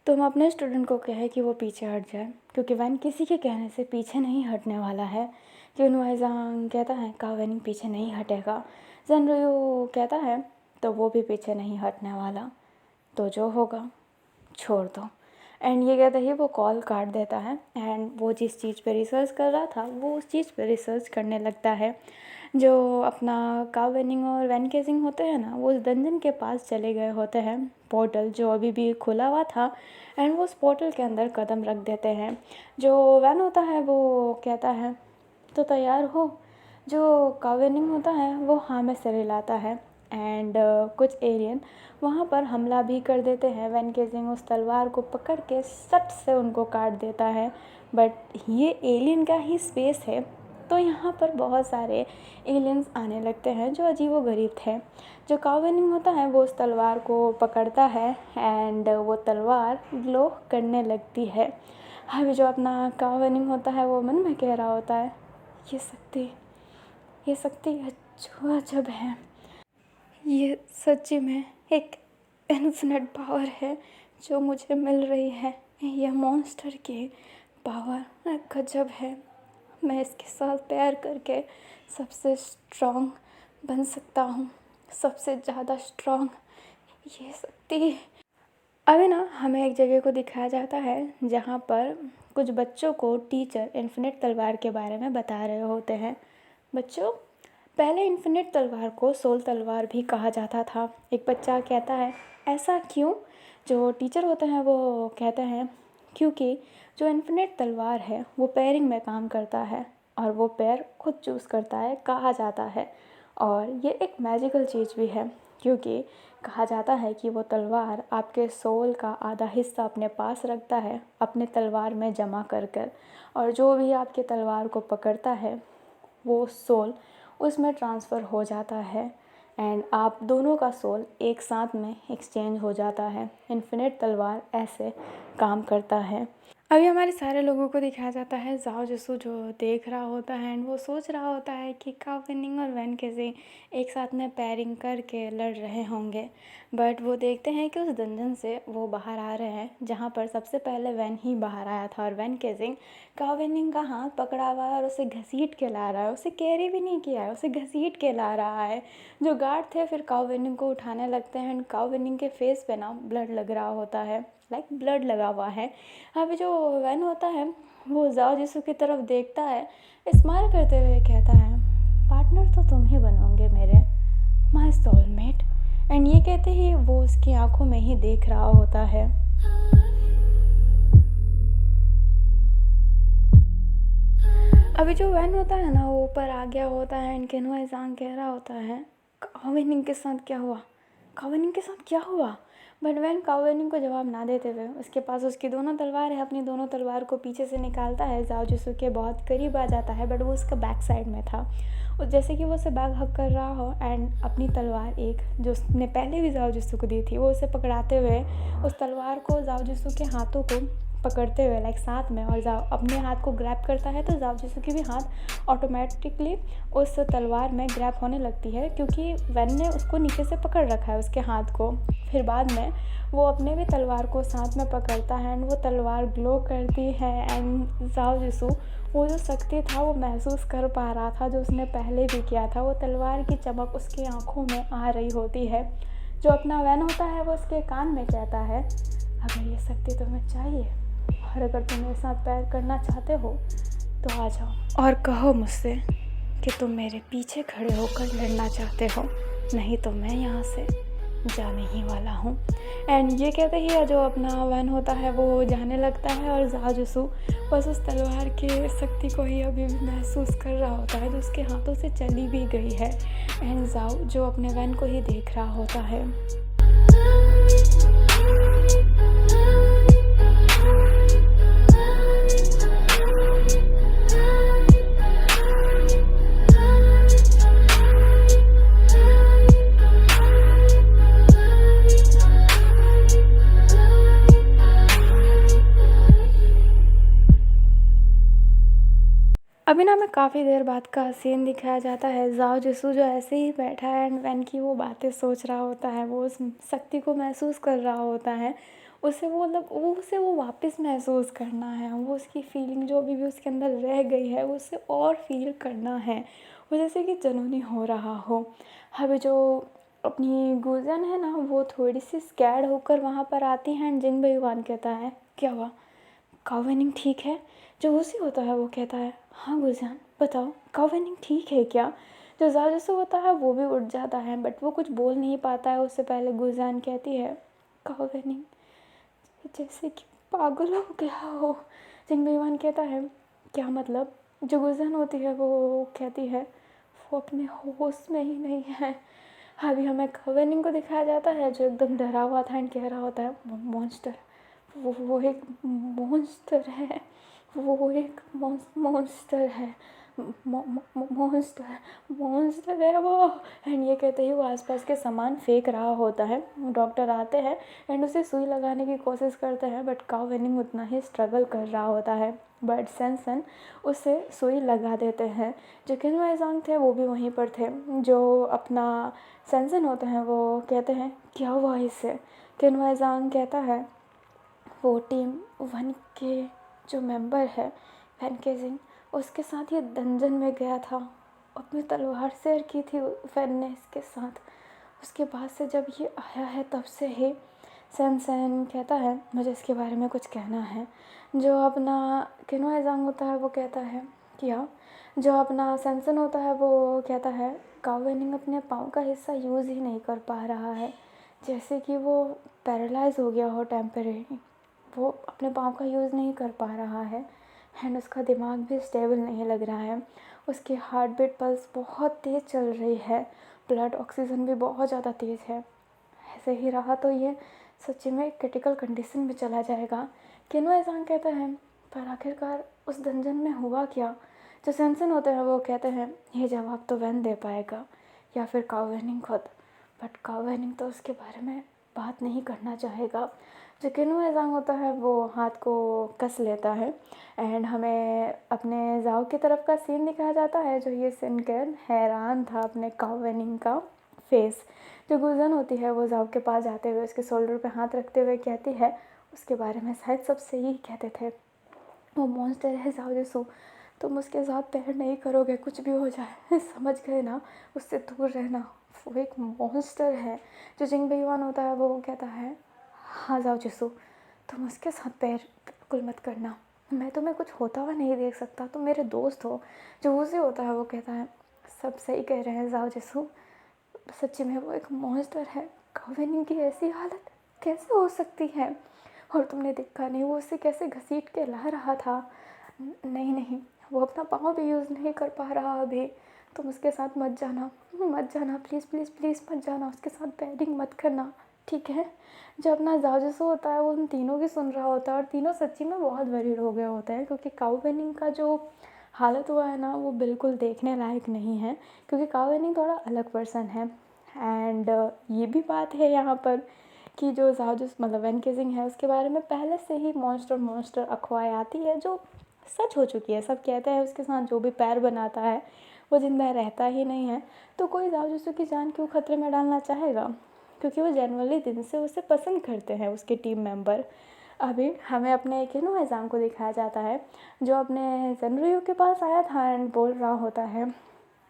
तुम अपने स्टूडेंट को कहे कि वो पीछे हट जाए, क्योंकि वैन किसी के कहने से पीछे नहीं हटने वाला है। किन्वय जांग कहता है, काओ वैनिंग पीछे नहीं हटेगा। जनरुयो कहता है, तो वो भी पीछे नहीं हटने वाला, तो जो होगा छोड़ दो। एंड ये कहते ही वो कॉल काट देता है एंड वो जिस चीज़ पे रिसर्च कर रहा था वो उस चीज़ पे रिसर्च करने लगता है। जो अपना काओ वैनिंग और वैन केजिंग होते हैं ना, वो उस डंजन के पास चले गए होते हैं, पोर्टल जो अभी भी खुला हुआ था, एंड वो उस पोर्टल के अंदर कदम रख देते हैं। जो वैन होता है वो कहता है, तो तैयार हो। जो काओ वैनिंग होता है वो हाँ में सिर हिलाता है एंड कुछ एलियन वहाँ पर हमला भी कर देते हैं। वैन केजिंग उस तलवार को पकड़ के सट से उनको काट देता है। बट ये एलियन का ही स्पेस है, तो यहाँ पर बहुत सारे एलियंस आने लगते हैं जो अजीबोगरीब थे। जो काओ वैनिंग होता है वो उस तलवार को पकड़ता है एंड वो तलवार ग्लो करने लगती है। अभी जो अपना काओ वैनिंग होता है वो मन में कह रहा होता है, ये शक्ति जो अजब है, ये सच्ची में एक इन्फिनिट पावर है जो मुझे मिल रही है। यह मॉन्स्टर की पावर गजब है, मैं इसके साथ प्यार करके सबसे स्ट्रॉन्ग बन सकता हूँ, सबसे ज़्यादा स्ट्रॉन्ग। ये शक्ति। अभी ना हमें एक जगह को दिखाया जाता है जहाँ पर कुछ बच्चों को टीचर इन्फिनिट तलवार के बारे में बता रहे होते हैं। बच्चों, पहले इन्फिनिट तलवार को सोल तलवार भी कहा जाता था। एक बच्चा कहता है, ऐसा क्यों? जो टीचर होते हैं वो कहते हैं, क्योंकि जो इन्फिनिट तलवार है वो पेयरिंग में काम करता है और वो पेयर खुद चूज़ करता है, कहा जाता है। और ये एक मैजिकल चीज़ भी है, क्योंकि कहा जाता है कि वो तलवार आपके सोल का आधा हिस्सा अपने पास रखता है, अपने तलवार में जमा कर कर, और जो भी आपके तलवार को पकड़ता है वो सोल उसमें ट्रांसफ़र हो जाता है एंड आप दोनों का सोल एक साथ में एक्सचेंज हो जाता है। इन्फिनिट तलवार ऐसे काम करता है। अभी हमारे सारे लोगों को दिखाया जाता है जाओ जिसू जो देख रहा होता है एंड वो सोच रहा होता है कि काओ वैनिंग और वैन केजिंग एक साथ में पैरिंग करके लड़ रहे होंगे। बट वो देखते हैं कि उस डंजन से वो बाहर आ रहे हैं जहाँ पर सबसे पहले वैन ही बाहर आया था, और वैन केजिंग काओ वैनिंग का हाथ पकड़ा हुआ है और उसे घसीट के ला रहा है। उसे कैरी भी नहीं किया है, उसे घसीट के ला रहा है। जो गार्ड थे फिर काओ वैनिंग को उठाने लगते हैं एंड काओ वैनिंग के फेस पे ना ब्लड लग रहा होता है, लाइक ब्लड लगा हुआ है। अभी जो वैन होता है वो जाओ जिसू की तरफ देखता है, स्माइल करते हुए कहता है, पार्टनर तो तुम ही बनोगे मेरे, माय सोलमेट। एंड ये कहते ही वो उसकी आंखों में ही देख रहा होता है। अभी जो वैन होता है ना वो ऊपर आ गया होता है एंड केनुआ एजांग कह रहा होता है काओवेनिंग के साथ क्या हुआ, काओवेनिंग के साथ क्या हुआ। बट वैन काओवेनिंग को जवाब ना देते हुए उसके पास उसकी दोनों तलवार है, अपनी दोनों तलवार को पीछे से निकालता है, जाओ जिसु के बहुत करीब आ जाता है बट वो उसका बैक साइड में था। और जैसे कि वो उसे बैक हक कर रहा हो एंड अपनी तलवार एक जो उसने पहले भी जाओ जिसु को दी थी वो उसे पकड़ाते हुए उस तलवार को जाओ जिसु के हाथों को पकड़ते हुए लाइक साथ में और जाओ अपने हाथ को ग्रैब करता है तो जाओ जिसु की भी हाथ ऑटोमेटिकली उस तलवार में ग्रैब होने लगती है क्योंकि वैन ने उसको नीचे से पकड़ रखा है उसके हाथ को। फिर बाद में वो अपने भी तलवार को साथ में पकड़ता है एंड वो तलवार ग्लो करती है एंड जाओ जिसु वो जो शक्ति था वो महसूस कर पा रहा था जो उसने पहले भी किया था। वो तलवार की चमक उसकी आँखों में आ रही होती है। जो अपना वैन होता है वो उसके कान में कहता है अगर ये शक्ति तुम्हें चाहिए और अगर तुम मेरे साथ प्यार करना चाहते हो तो आ जाओ और कहो मुझसे कि तुम मेरे पीछे खड़े होकर लड़ना चाहते हो, नहीं तो मैं यहाँ से जाने ही वाला हूँ। एंड ये कहते ही जो अपना वैन होता है वो जाने लगता है और जाओ जिसु बस उस तलवार की शक्ति को ही अभी भी महसूस कर रहा होता है जो उसके हाथों से चली भी गई है। एंड जाओ जो अपने वैन को ही देख रहा होता है। अभी ना हमें काफ़ी देर बाद का सीन दिखाया जाता है। जाओ जिसु जो ऐसे ही बैठा है एंड वैन की वो बातें सोच रहा होता है, वो उस शक्ति को महसूस कर रहा होता है। उसे वो मतलब वो उसे वो वापस महसूस करना है, वो उसकी फीलिंग जो अभी भी उसके अंदर रह गई है वो उसे और फील करना है, वो जैसे कि जनूनी हो रहा हो। अभी जो अपनी गुजन है ना वो थोड़ी सी स्कैर्ड होकर वहाँ पर आती है एंड जिंग बेयुआन कहता है क्या हुआ, काओवेनिंग ठीक है। जो उसी होता है वो कहता है हाँ गुजान बताओ काओवेनिंग ठीक है क्या। जो जाजसो होता है वो भी उठ जाता है बट वो कुछ बोल नहीं पाता है। उससे पहले गुजान कहती है काओवेनिंग जैसे कि पागल हो गया हो। जिंगबेयुआन कहता है क्या मतलब। जो गुजान होती है वो कहती है वो अपने होश में ही नहीं है। अभी हमें काओवेनिंग को दिखाया जाता है जो एकदम डरा हुआ था एंड कह रहा होता है मॉन्स्टर, वो एक मॉन्स्टर है, वो एक मॉन्स्टर है, मॉन्स्टर मॉन्स्टर है वो। एंड ये कहते ही वो आसपास के सामान फेंक रहा होता है। डॉक्टर आते हैं एंड उसे सुई लगाने की कोशिश करते हैं बट काओवेनिंग उतना ही स्ट्रगल कर रहा होता है बट सैनसन उसे सुई लगा देते हैं। जो केनुआ एजांग थे वो भी वहीं पर थे। जो अपना सैनसन होते हैं वो कहते हैं क्या हुआ इससे। केनुआ एजांग कहता है वो टीम 1 के जो मेंबर है वैन केजिंग उसके साथ ये डंजन में गया था, अपनी तलवार शेयर की थी वैन ने इसके साथ। उसके बाद से जब ये आया है तब से ही सैनसन कहता है मुझे इसके बारे में कुछ कहना है। जो अपना केनुआ एजांग होता है वो कहता है क्या। जो अपना सैनसन होता है वो कहता है काओवेनिंग अपने पाँव का हिस्सा यूज़ ही नहीं कर पा रहा है, जैसे कि वो पैरालाइज हो गया हो टेम्परेरी। वो अपने पाँव का यूज़ नहीं कर पा रहा है एंड उसका दिमाग भी स्टेबल नहीं लग रहा है। उसकी हार्ट बीट पल्स बहुत तेज़ चल रही है, ब्लड ऑक्सीजन भी बहुत ज़्यादा तेज़ है। ऐसे ही रहा तो ये सच्ची में क्रिटिकल कंडीशन में चला जाएगा। केनुआ एजांग कहता है पर आखिरकार उस डंजन में हुआ क्या। जो सैनसन होते हैं वो कहते हैं ये जवाब तो वैन दे पाएगा या फिर काओवेनिंग खुद, बट काओवेनिंग तो उसके बारे में बात नहीं करना चाहेगा। जो केनुआ एजांग होता है वो हाथ को कस लेता है एंड हमें अपने जाओ की तरफ का सीन दिखाया जाता है। जो ये सुनकर हैरान था अपने काओवेनिंग का फेस। जो गुजन होती है वो जाओ के पास जाते हुए उसके शोल्डर पे हाथ रखते हुए कहती है उसके बारे में शायद सब सही कहते थे, वो मॉन्स्टर है जाओ जिसु, तुम उसके साथ प्यार नहीं करोगे कुछ भी हो जाए समझ गए ना, उससे दूर रहना, वो एक मॉन्स्टर है। जो जिंग बेयुआन होता है वो कहता है हाँ जाओ जिसु तुम उसके साथ पैर बिल्कुल मत करना, मैं तुम्हें कुछ होता हुआ नहीं देख सकता, तुम मेरे दोस्त हो। जो उसे होता है वो कहता है सब सही कह रहे हैं जाओ जिसु, सच्ची में वो एक मॉन्स्टर है। काओवेनिंग की ऐसी हालत कैसे हो सकती है, और तुमने देखा नहीं वो उसे कैसे घसीट के ला रहा था। नहीं नहीं वो अपना पाँव भी यूज़ नहीं कर पा रहा अभी। तुम उसके साथ मत जाना, मत जाना, प्लीज़ प्लीज़ प्लीज़ मत जाना, उसके साथ पेयरिंग मत करना, ठीक है। जो अपना जाजूसू होता है वो उन तीनों की सुन रहा होता है और तीनों सच्ची में बहुत वरीड हो गए होते हैं, क्योंकि काऊ वेनिंग का जो हालत हुआ है ना वो बिल्कुल देखने लायक नहीं है, क्योंकि काऊ वेनिंग थोड़ा अलग पर्सन है। एंड ये भी बात है यहाँ पर कि जो जाजूस मतलब वैन केजिंग है उसके बारे में पहले से ही मॉन्स्टर अफवाहें आती है जो सच हो चुकी है। सब कहते हैं उसके साथ जो भी पैर बनाता है वो ज़िंदा रहता ही नहीं है, तो कोई जासूसों की जान क्यों खतरे में डालना चाहेगा, क्योंकि वो जनरली दिन से उसे पसंद करते हैं उसके टीम मेंबर। अभी हमें अपने किनो एग्ज़ाम को दिखाया जाता है जो अपने जनरियो के पास आया था एंड बोल रहा होता है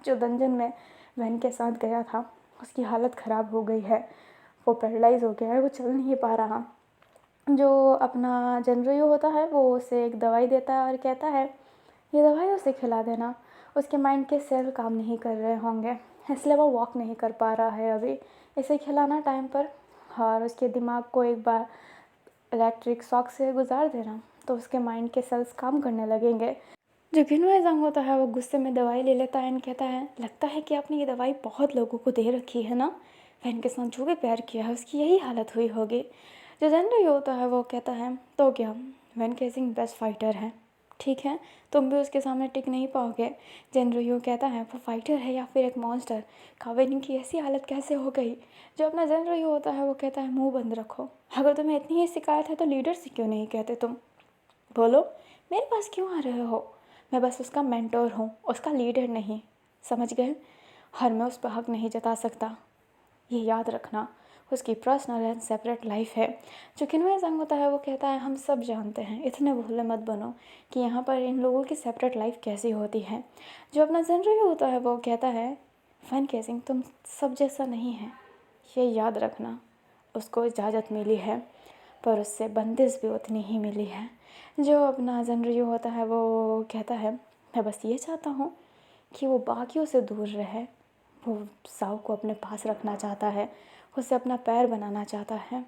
जो डंजन में वैन के साथ गया था उसकी हालत ख़राब हो गई है, वो पैरालाइज़ हो गया है, वो चल नहीं पा रहा। जो अपना जनरियो होता है वो उसे एक दवाई देता है और कहता है ये दवाई उसे खिला देना, उसके माइंड के सेल काम नहीं कर रहे होंगे इसलिए वो वॉक नहीं कर पा रहा है अभी, इसे खिलाना टाइम पर और उसके दिमाग को एक बार इलेक्ट्रिक शॉक से गुजार देना तो उसके माइंड के सेल्स काम करने लगेंगे। जो किन्हुएज़ांग होता है वो गुस्से में दवाई ले लेता है एंड कहता है लगता है कि आपने ये दवाई बहुत लोगों को दे रखी है ना, वैन के साथ जो भी प्यार किया है उसकी यही हालत हुई होगी। जो जनरल होता है वो कहता है तो क्या, वैन केजिंग बेस्ट फाइटर है, ठीक है, तुम भी उसके सामने टिक नहीं पाओगे। जनरल कहता है वो फाइटर है या फिर एक मॉन्स्टर, कावेनिंग की ऐसी हालत कैसे हो गई। जो अपना जनरल होता है वो कहता है मुंह बंद रखो, अगर तुम्हें इतनी ही शिकायत है तो लीडर से क्यों नहीं कहते तुम, बोलो मेरे पास क्यों आ रहे हो, मैं बस उसका मेंटोर हूँ, उसका लीडर नहीं, समझ गए। हर मैं उस पर हक नहीं जता सकता, ये याद रखना, उसकी पर्सनल एंड सेपरेट लाइफ है। जो किन्हुएज़ांग होता है वो कहता है हम सब जानते हैं, इतने भोले मत बनो कि यहाँ पर इन लोगों की सेपरेट लाइफ कैसी होती है। जो अपना जनरल होता है वो कहता है वैन केजिंग तुम सब जैसा नहीं है, ये याद रखना, उसको इजाज़त मिली है पर उससे बंदिश भी उतनी ही मिली है। जो अपना जनरल होता है वो कहता है मैं बस ये चाहता हूँ कि वो बाकियों से दूर रहे, वो साव को अपने पास रखना चाहता है, उससे अपना पैर बनाना चाहता है।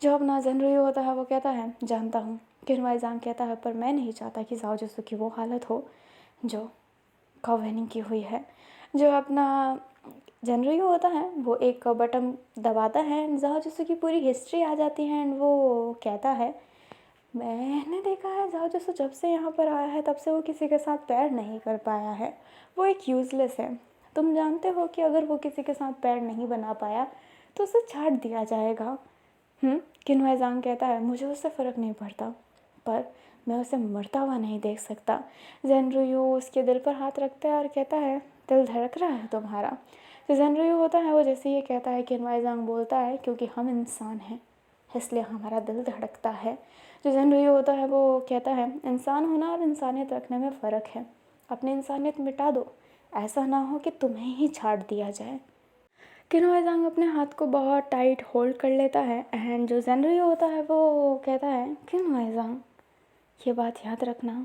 जो अपना जनरल होता है वो कहता है जानता हूँ, किन्हुएज़ांग कहता है पर मैं नहीं चाहता कि जाओ जसू की वो हालत हो जो कावेनिंग की हुई है। जो अपना जनरल होता है वो एक बटन दबाता है एंड जाओ जसू की पूरी हिस्ट्री आ जाती है एंड वो कहता है मैंने देखा है जाओ जसू जब से यहाँ पर आया है तब से वो किसी के साथ पैर नहीं कर पाया है, वो एक यूज़लेस है। तुम जानते हो कि अगर वो किसी के साथ पैर नहीं बना पाया तो उसे छाट दिया जाएगा। किन्हुएज़ांग कहता है मुझे उससे फ़र्क नहीं पड़ता पर मैं उसे मरता हुआ नहीं देख सकता। ज़ेनरियो उसके दिल पर हाथ रखता है और कहता है दिल धड़क रहा है तुम्हारा। जो ज़ेनरियो होता है वो जैसे ये कहता है किन्हुएज़ांग बोलता है क्योंकि हम इंसान हैं इसलिए हमारा दिल धड़कता है। जो ज़ेनरियो होता है वो कहता है इंसान होना और इंसानियत रखने में फ़र्क है, अपनी इंसानियत मिटा दो, ऐसा ना हो कि तुम्हें ही छाट दिया जाए। किन्हुएज़ांग अपने हाथ को बहुत टाइट होल्ड कर लेता है एंड जो जनरल होता है वो कहता है किन्हुएज़ांग ये बात याद रखना,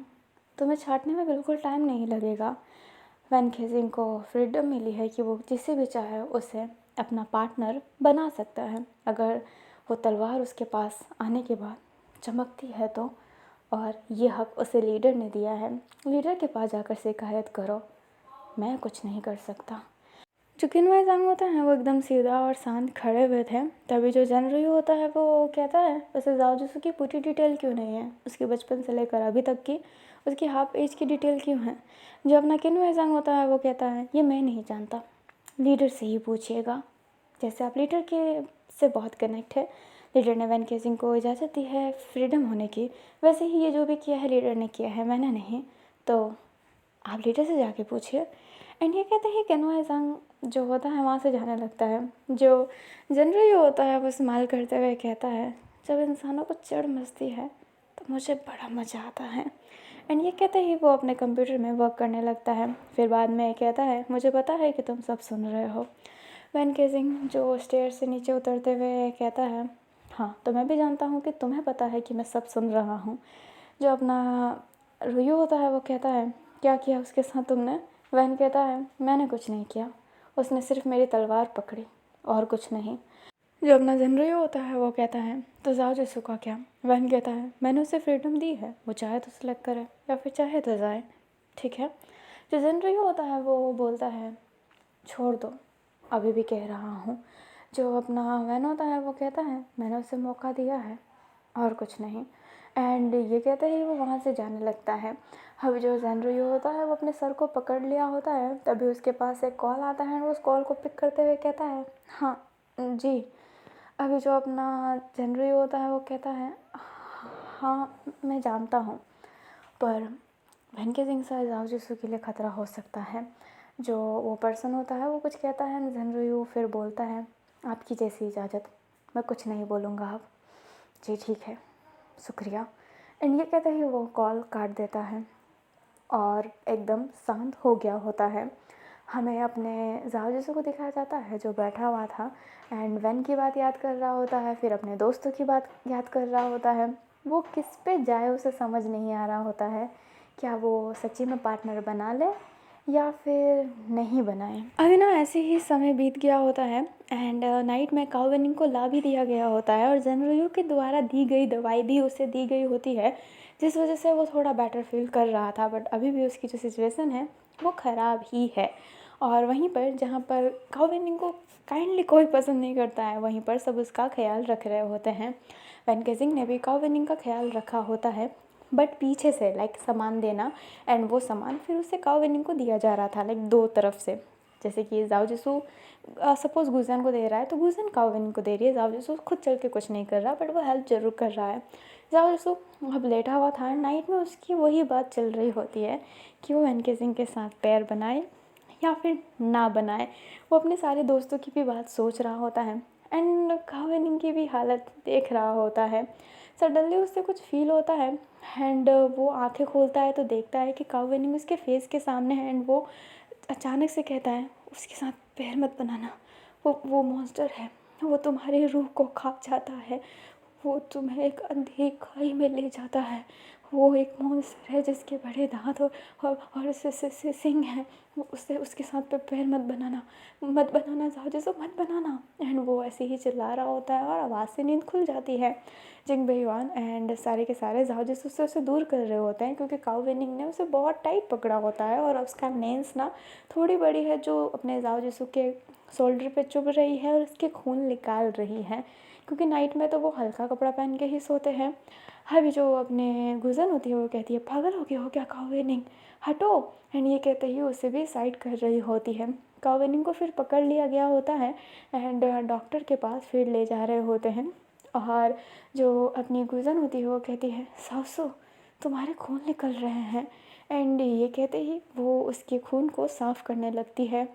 तुम्हें छाटने में बिल्कुल टाइम नहीं लगेगा। वैन केजिंग को फ्रीडम मिली है कि वो जिसे भी चाहे उसे अपना पार्टनर बना सकता है अगर वो तलवार उसके पास आने के बाद चमकती है तो, और ये हक उसे लीडर ने दिया है, लीडर के पास जाकर शिकायत करो, मैं कुछ नहीं कर सकता। जो किन्हुएज़ांग होता है वो एकदम सीधा और शांत खड़े हुए थे, तभी जो जनरल होता है वो कहता है वैसे जाओ जसू की पूरी डिटेल क्यों नहीं है, उसके बचपन से लेकर अभी तक की उसकी हाफ एज की डिटेल क्यों है। जो अपना किन्हुएज़ांग होता है वो कहता है ये मैं नहीं जानता, लीडर से ही पूछिएगा, जैसे आप लीडर के से बहुत कनेक्ट है, लीडर ने वैन केजिंग को इजाज़त दी है फ्रीडम होने की, वैसे ही ये जो भी किया है लीडर ने किया है, मैंने नहीं, तो आप लीडर से जाके पूछिए। एंड ये कहते हैं किन्हुएज़ांग जो होता है वहाँ से जाने लगता है। जो जनरल होता है वो स्माइल करते हुए कहता है जब इंसानों को चिढ़ मचती है तो मुझे बड़ा मज़ा आता है। एंड ये कहते ही वो अपने कंप्यूटर में वर्क करने लगता है। फिर बाद में कहता है मुझे पता है कि तुम सब सुन रहे हो। वैन केजिंग जो स्टेयर से नीचे उतरते हुए कहता है हाँ तो मैं भी जानता हूँ कि तुम्हें पता है कि मैं सब सुन रहा हूँ। जो अपना रुयो होता है वो कहता है क्या किया उसके साथ तुमने। वैन कहता है मैंने कुछ नहीं किया, उसने सिर्फ मेरी तलवार पकड़ी और कुछ नहीं। जो अपना जनरल होता है वो कहता है तो जाओ जसू का क्या। वैन कहता है मैंने उसे फ्रीडम दी है, वो चाहे तो सिलेक्ट करे या फिर चाहे तो जाए, ठीक है। जो जनरली होता है वो बोलता है छोड़ दो, अभी भी कह रहा हूँ। जो अपना वैन होता है वो कहता है मैंने उसे मौका दिया है और कुछ नहीं। एंड ये कहते ही वो वहाँ से जाने लगता है। अब जो जनरली होता है वो अपने सर को पकड़ लिया होता है, तभी उसके पास एक कॉल आता है और उस कॉल को पिक करते हुए कहता है हाँ जी। अभी जो अपना जनरली होता है वो कहता है हाँ मैं जानता हूँ, पर वेंकी सिंह से जाओ जिसू के लिए ख़तरा हो सकता है। जो वो पर्सन होता है वो कुछ कहता है, जनरली फिर बोलता है आपकी जैसी इजाज़त, मैं कुछ नहीं बोलूँगा अब। जी ठीक है, शुक्रिया। एंड ये कहते ही वो कॉल काट देता है और एकदम शांत हो गया होता है। हमें अपने जाओ जिसू को दिखाया जाता है जो बैठा हुआ था एंड वैन की बात याद कर रहा होता है, फिर अपने दोस्तों की बात याद कर रहा होता है। वो किस पे जाए उसे समझ नहीं आ रहा होता है, क्या वो सच्ची में पार्टनर बना ले या फिर नहीं बनाए। अभी ना ऐसे ही समय बीत गया होता है एंड नाइट में काउवेनिंग को ला भी दिया गया होता है और जनरलियो के द्वारा दी गई दवाई भी उसे दी गई होती है, जिस वजह से वो थोड़ा बेटर फील कर रहा था। बट अभी भी उसकी जो सिचुएशन है वो ख़राब ही है। और वहीं पर जहाँ पर काउवेनिंग को काइंडली कोई पसंद नहीं करता है, वहीं पर सब उसका ख्याल रख रहे होते हैं। वेन सिंह ने भी काउवेनिंग का ख्याल रखा होता है, बट पीछे से लाइक सामान देना एंड वो सामान फिर उसे काउवेनिंग को दिया जा रहा था लाइक दो तरफ से। जैसे कि जाओ जिसू सपोज़ गुजन को दे रहा है तो गुजन काउवेनिंग को दे रही है। जाओ जिसू खुद चल के कुछ नहीं कर रहा बट वो हेल्प ज़रूर कर रहा है। जाओ जिसू अब लेटा हुआ था, नाइट में उसकी वही बात चल रही होती है कि वो वेन सिंह के साथ पैर बनाए या फिर ना बनाए। वो अपने सारे दोस्तों की भी बात सोच रहा होता है एंड काउवेनिंग की भी हालत देख रहा होता है। सडनली उससे कुछ फील होता है एंड वो आंखें खोलता है तो देखता है कि काउवेनिंग उसके फेस के सामने है एंड वो अचानक से कहता है उसके साथ पैर मत बनाना, वो मॉन्स्टर है, वो तुम्हारी रूह को खा जाता है, वो तुम्हें एक अंधेरी खाई में ले जाता है, वो एक मॉन्स्टर है जिसके बड़े दांत और सिंग हैं, उससे उसके साथ पे पैर मत बनाना जाओ जैसे मत बनाना। एंड वो ऐसे ही चिल्ला रहा होता है और आवाज़ से नींद खुल जाती है। जिंग बेईवान एंड सारे के सारे जाओ जैसे उससे उसे दूर कर रहे होते हैं क्योंकि काउवेनिंग ने उसे बहुत टाइट पकड़ा होता है और उसका नेल्स ना थोड़ी बड़ी है जो अपने जाओ जैसू के शोल्डर पे चुभ रही है और उसके खून निकाल रही है, क्योंकि नाइट में तो वो हल्का कपड़ा पहन के ही सोते हैं। अभी जो अपने गुजन होती है वो कहती है पागल हो गया हो क्या काउवेनिंग, हटो। एंड ये कहते ही उसे भी साइड कर रही होती है। काउवेनिंग को फिर पकड़ लिया गया होता है एंड डॉक्टर के पास फिर ले जा रहे होते हैं। और जो अपनी गुजन होती है वो कहती है सासू तुम्हारे खून निकल रहे हैं। एंड ये कहते ही वो उसके खून को साफ़ करने लगती है।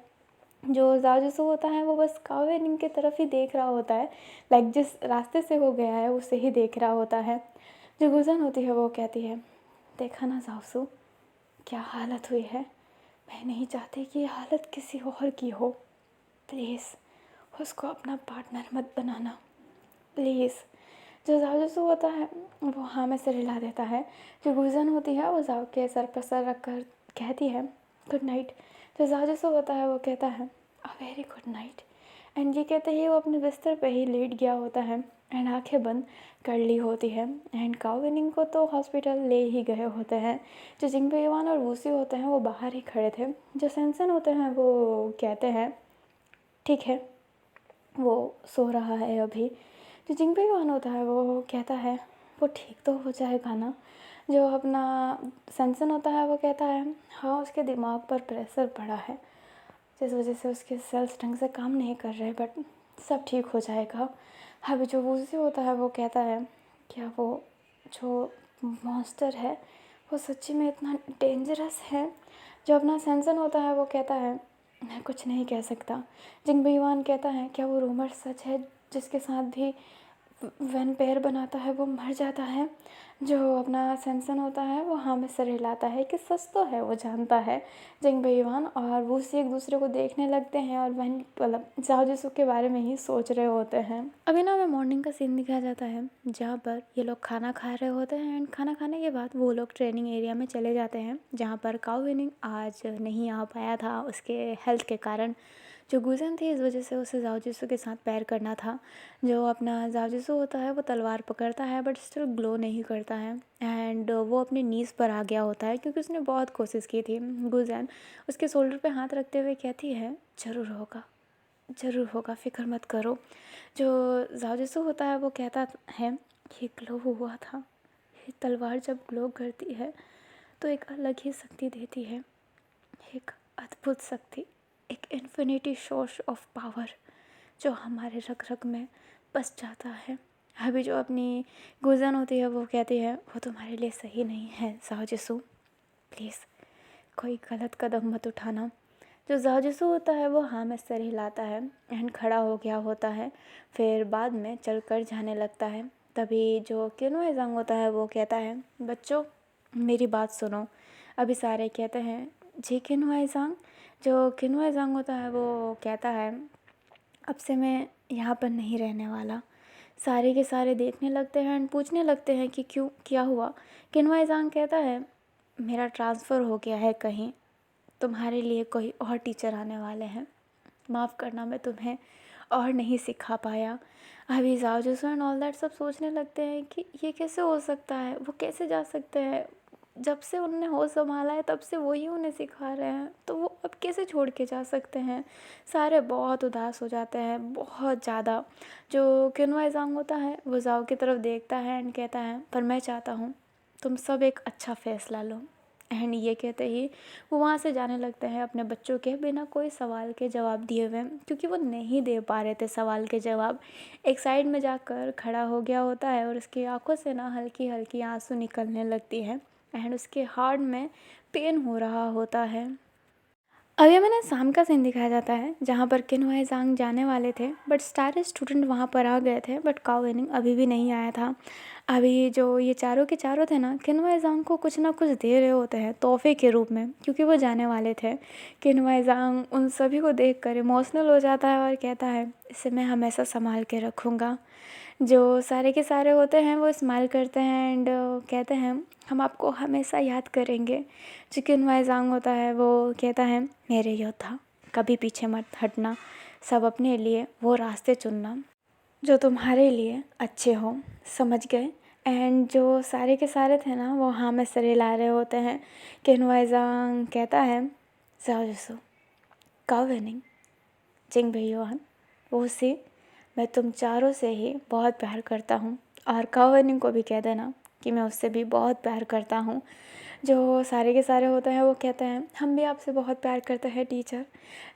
जो जाजूसू होता है वो बस कावेनिंग की तरफ ही देख रहा होता है, लाइक जिस रास्ते से वो गया है उसे ही देख रहा होता है। जो गुजन होती है वो कहती है देखा ना जासू क्या हालत हुई है, मैं नहीं चाहती कि ये हालत किसी और की हो, प्लीज़ उसको अपना पार्टनर मत बनाना प्लीज़। जो जाजूसू होता है वो हाँ में सिर हिला देता है। जो गुजन होती है वो जाओ के सर पर सर रख कर कहती है गुड नाइट। जो जाजूसू होता है वो कहता है a very good night. And ये कहते ही वो अपने बिस्तर पे ही लेट गया होता है एंड आंखें बंद कर ली होती है। एंड काउवेनिंग को तो हॉस्पिटल ले ही गए होते हैं। जो जिंगबेईवान और वूसी होते हैं वो बाहर ही खड़े थे। जो सेंसन होते हैं वो कहते हैं ठीक है वो सो रहा है अभी। जो जिंगबेईवान होता है वो कहता है वो ठीक तो हो जाएगा ना। जो अपना सेंसन होता है वो कहता है हाँ उसके दिमाग पर प्रेशर पड़ा है जिस वजह से उसके सेल्स ढंग से काम नहीं कर रहे, बट सब ठीक हो जाएगा। अभी जो वूसी होता है वो कहता है क्या वो जो मॉन्स्टर है वो सच्ची में इतना डेंजरस है। जो अपना सेंसन होता है वो कहता है मैं कुछ नहीं कह सकता। जिंगबेईवान कहता है क्या वो रूमर सच है जिसके साथ भी वैन पैर बनाता है वो मर जाता है। जो अपना सेंसन होता है वो हाँ में सर हिलाता है कि सच तो है, वो जानता है। जिंगबेईवान और वूसी एक दूसरे को देखने लगते हैं और वैन मतलब जाओ जिसू के बारे में ही सोच रहे होते हैं। अभी ना हमें मॉर्निंग का सीन दिखाया जाता है जहाँ पर ये लोग खाना खा रहे होते हैं एंड खाना खाने के बाद वो लोग ट्रेनिंग एरिया में चले जाते हैं जहाँ पर काउवेनिंग आज नहीं आ पाया था उसके हेल्थ के कारण। जो गुजन थी इस वजह से उसे जाओ जिसू के साथ पैर करना था। जो अपना जाओ जिसू होता है वो तलवार पकड़ता है बट स्टिल ग्लो नहीं करता है एंड वो अपने नीज़ पर आ गया होता है क्योंकि उसने बहुत कोशिश की थी। गुजन उसके शोल्डर पे हाथ रखते हुए कहती है ज़रूर होगा, फ़िक्र मत करो। जो जाओ जिसू होता है वो कहता है ये ग्लो हुआ था, ये तलवार जब ग्लो करती है तो एक अलग ही शक्ति देती है, एक अद्भुत शक्ति, एक इन्फिनिटी सोर्स ऑफ पावर जो हमारे रग रग में बस जाता है। अभी जो अपनी गुजन होती है वो कहती है वो तुम्हारे लिए सही नहीं है जाओ जिसू, प्लीज़ कोई गलत कदम मत उठाना। जो जाओ जिसू होता है वो हाँ में सर हिलाता है एंड खड़ा हो गया होता है, फिर बाद में चल कर जाने लगता है। तभी जो किन्हुआ ज़ांग होता है वो कहता है बच्चों मेरी बात सुनो। अभी सारे कहते हैं जी किन्हुआ ज़ांग। जो किन्हुआ ज़ांग होता है वो कहता है अब से मैं यहाँ पर नहीं रहने वाला। सारे के सारे देखने लगते हैं एंड पूछने लगते हैं कि क्यों, क्या हुआ। किन्हुआ ज़ांग कहता है मेरा ट्रांसफ़र हो गया है कहीं, तुम्हारे लिए कोई और टीचर आने वाले हैं, माफ़ करना मैं तुम्हें और नहीं सिखा पाया। अभी जाओ जिसू एंड ऑल दैट सब सोचने लगते हैं कि ये कैसे हो सकता है, वो कैसे जा सकते हैं, जब से उन्होंने होश संभाला है तब से वही उन्हें सिखा रहे हैं, तो वो अब कैसे छोड़ के जा सकते हैं। सारे बहुत उदास हो जाते हैं, बहुत ज़्यादा। जो किन्हुआ ज़ांग होता है वो जाओ की तरफ देखता है एंड कहता है पर मैं चाहता हूँ तुम सब एक अच्छा फ़ैसला लो। एंड ये कहते ही वो वहाँ से जाने लगते हैं अपने बच्चों के बिना कोई सवाल के जवाब दिए हुए, क्योंकि वो नहीं दे पा रहे थे सवाल के जवाब। एक साइड में जाकर खड़ा हो गया होता है और उसकी आंखों से ना हल्की हल्की आंसू निकलने लगती है एंड उसके हार्ट में पेन हो रहा होता है। अब ये मैंने शाम का सीन दिखाया जाता है जहाँ पर किन्हुआ ज़ांग जाने वाले थे बट सारे स्टूडेंट वहाँ पर आ गए थे बट काओ वेनिंग अभी भी नहीं आया था। अभी जो ये चारों के चारों थे ना किन्हुआ ज़ांग को कुछ ना कुछ दे रहे होते हैं तोहफे के रूप में, क्योंकि वो जाने वाले थे। किन्हुआ ज़ांग उन सभी को देख कर इमोशनल हो जाता है और कहता है इसे मैं हमेशा संभाल के रखूँगा। जो सारे के सारे होते हैं वो स्माइल करते हैं एंड कहते हैं हम आपको हमेशा याद करेंगे। जो किन्हुआ ज़ांग होता है वो कहता है मेरे योद्धा कभी पीछे मत हटना, सब अपने लिए वो रास्ते चुनना जो तुम्हारे लिए अच्छे हो, समझ गए। एंड जो सारे के सारे थे ना वो हाँ में सर हिला रहे होते हैं। किन्हुआ ज़ांग कहता है जाओ जिसू काओ वेनिंग जिंग बेयुआन वो सी मैं तुम चारों से ही बहुत प्यार करता हूँ और काओ वेनिंग को भी कह देना कि मैं उससे भी बहुत प्यार करता हूँ। जो सारे के सारे होते हैं वो कहते हैं हम भी आपसे बहुत प्यार करते हैं टीचर।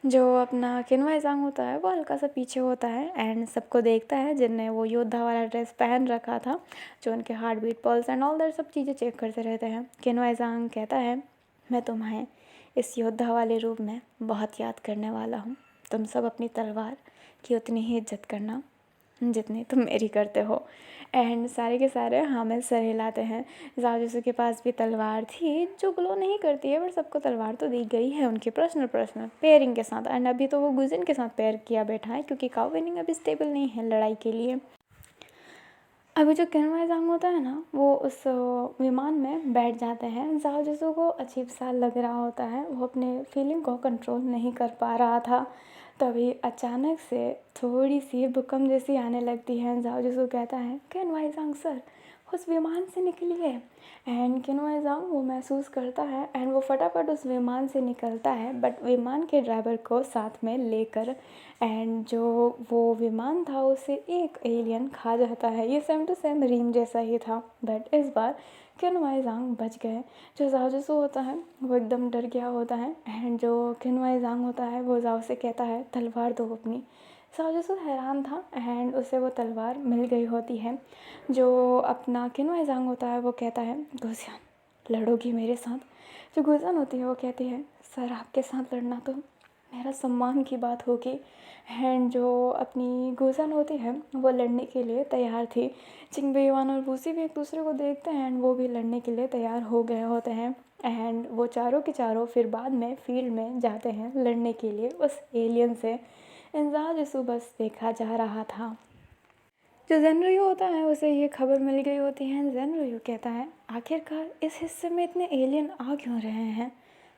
जो अपना किन्हुआ ज़ांग होता है वो हल्का सा पीछे होता है एंड सबको देखता है जिनने वो योद्धा वाला ड्रेस पहन रखा था, जो उनके heart beat pulse and all that सब चीज़ें चेक करते रहते हैं। किन्हुआ ज़ांग कहता है मैं तुम्हें इस योद्धा वाले रूप में बहुत याद करने वाला हूँ, तुम सब अपनी तलवार की उतनी ही इज्जत करना जितनी तुम मेरी करते हो। एंड सारे के सारे हाँ में सर हिलाते हैं। जाओ जिसू के पास भी तलवार थी जो ग्लो नहीं करती है बट सबको तलवार तो दी गई है उनके पर्सनल पेयरिंग के साथ, एंड अभी तो वो गुजिन के साथ पेयर किया बैठा है क्योंकि काओ वेनिंग अभी स्टेबल नहीं है लड़ाई के लिए। अभी जो किन्हुआ ज़ांग होता है ना वो उस विमान में बैठ जाते हैं। जाओ जिसू को अजीब सा लग रहा होता है, वो अपने फीलिंग को कंट्रोल नहीं कर पा रहा था। तभी अचानक से थोड़ी सी भूकंप जैसी आने लगती है। जाओ जिसू कहता है किन्हुआ ज़ांग सर उस विमान से निकलिए। एंड किन्हुआ ज़ांग वो महसूस करता है एंड वो फटाफट उस विमान से निकलता है बट विमान के ड्राइवर को साथ में लेकर। एंड जो वो विमान था उसे एक एलियन खा जाता है। ये सेम टू सेम रीम जैसा ही था बट इस बार किन्हुआ ज़ांग बच गए। जो जाओ जिसू होता है वो एकदम डर गया होता है एंड जो किन्हुआ ज़ांग होता है वो जाओ से कहता है तलवार दो अपनी। जाओ जिसू हैरान था एंड उसे वो तलवार मिल गई होती है। जो अपना किन्हुआ ज़ांग होता है वो कहता है गुजिन लड़ोगी मेरे साथ। जो गुजिन होती है वो कहती है सर आपके साथ लड़ना तो मेरा सम्मान की बात होगी। एंड जो अपनी गुजिन होती है वो लड़ने के लिए तैयार थी। जिंग बेयुआन और वूसी भी एक दूसरे को देखते हैं एंड वो भी लड़ने के लिए तैयार हो गए होते हैं। एंड वो चारों के चारों फिर बाद में फील्ड में जाते हैं लड़ने के लिए उस एलियन से। इंजाज जिसू बस देखा जा रहा था। जो ज़ेनरियो होता है उसे ये खबर मिल गई होती है। ज़ेनरियो कहता है आखिरकार इस हिस्से में इतने एलियन आ क्यों रहे हैं।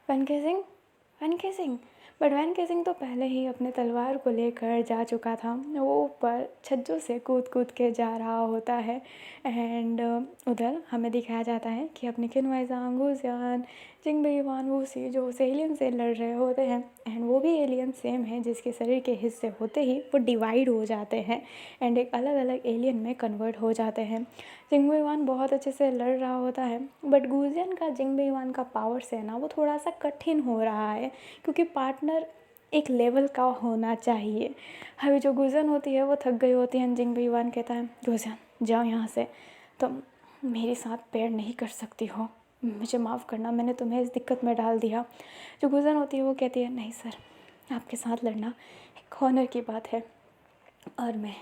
वनके सिंह बट वैन केसिंग तो पहले ही अपने तलवार को लेकर जा चुका था। वो ऊपर छज्जों से कूद कूद के जा रहा होता है एंड उधर हमें दिखाया जाता है कि अपने किनवाई ज़ांग, गुजियान, जिंगबेई वान वूसी जो उस एलियन से लड़ रहे होते हैं एंड वो भी एलियन सेम है जिसके शरीर के हिस्से होते ही वो डिवाइड हो जाते हैं एंड एक अलग अलग एलियन में कन्वर्ट हो जाते हैं। जिंगबेई वान बहुत अच्छे से लड़ रहा होता है बट गुजियान का जिंगबेई वान का पावर से ना वो थोड़ा सा कठिन हो रहा है क्योंकि पार्टनर एक लेवल का होना चाहिए। अभी जो गुजियान होती है वो थक गई होती है। जिंगबेई वान कहता है, गुजियान जाओ यहाँ से, तुम मेरे साथ पेयर नहीं कर सकती हो, मुझे माफ़ करना, मैंने तुम्हें इस दिक्कत में डाल दिया। जो गुजियान होती है वो कहती है, नहीं सर, आपके साथ लड़ना एक ऑनर की बात है और मैं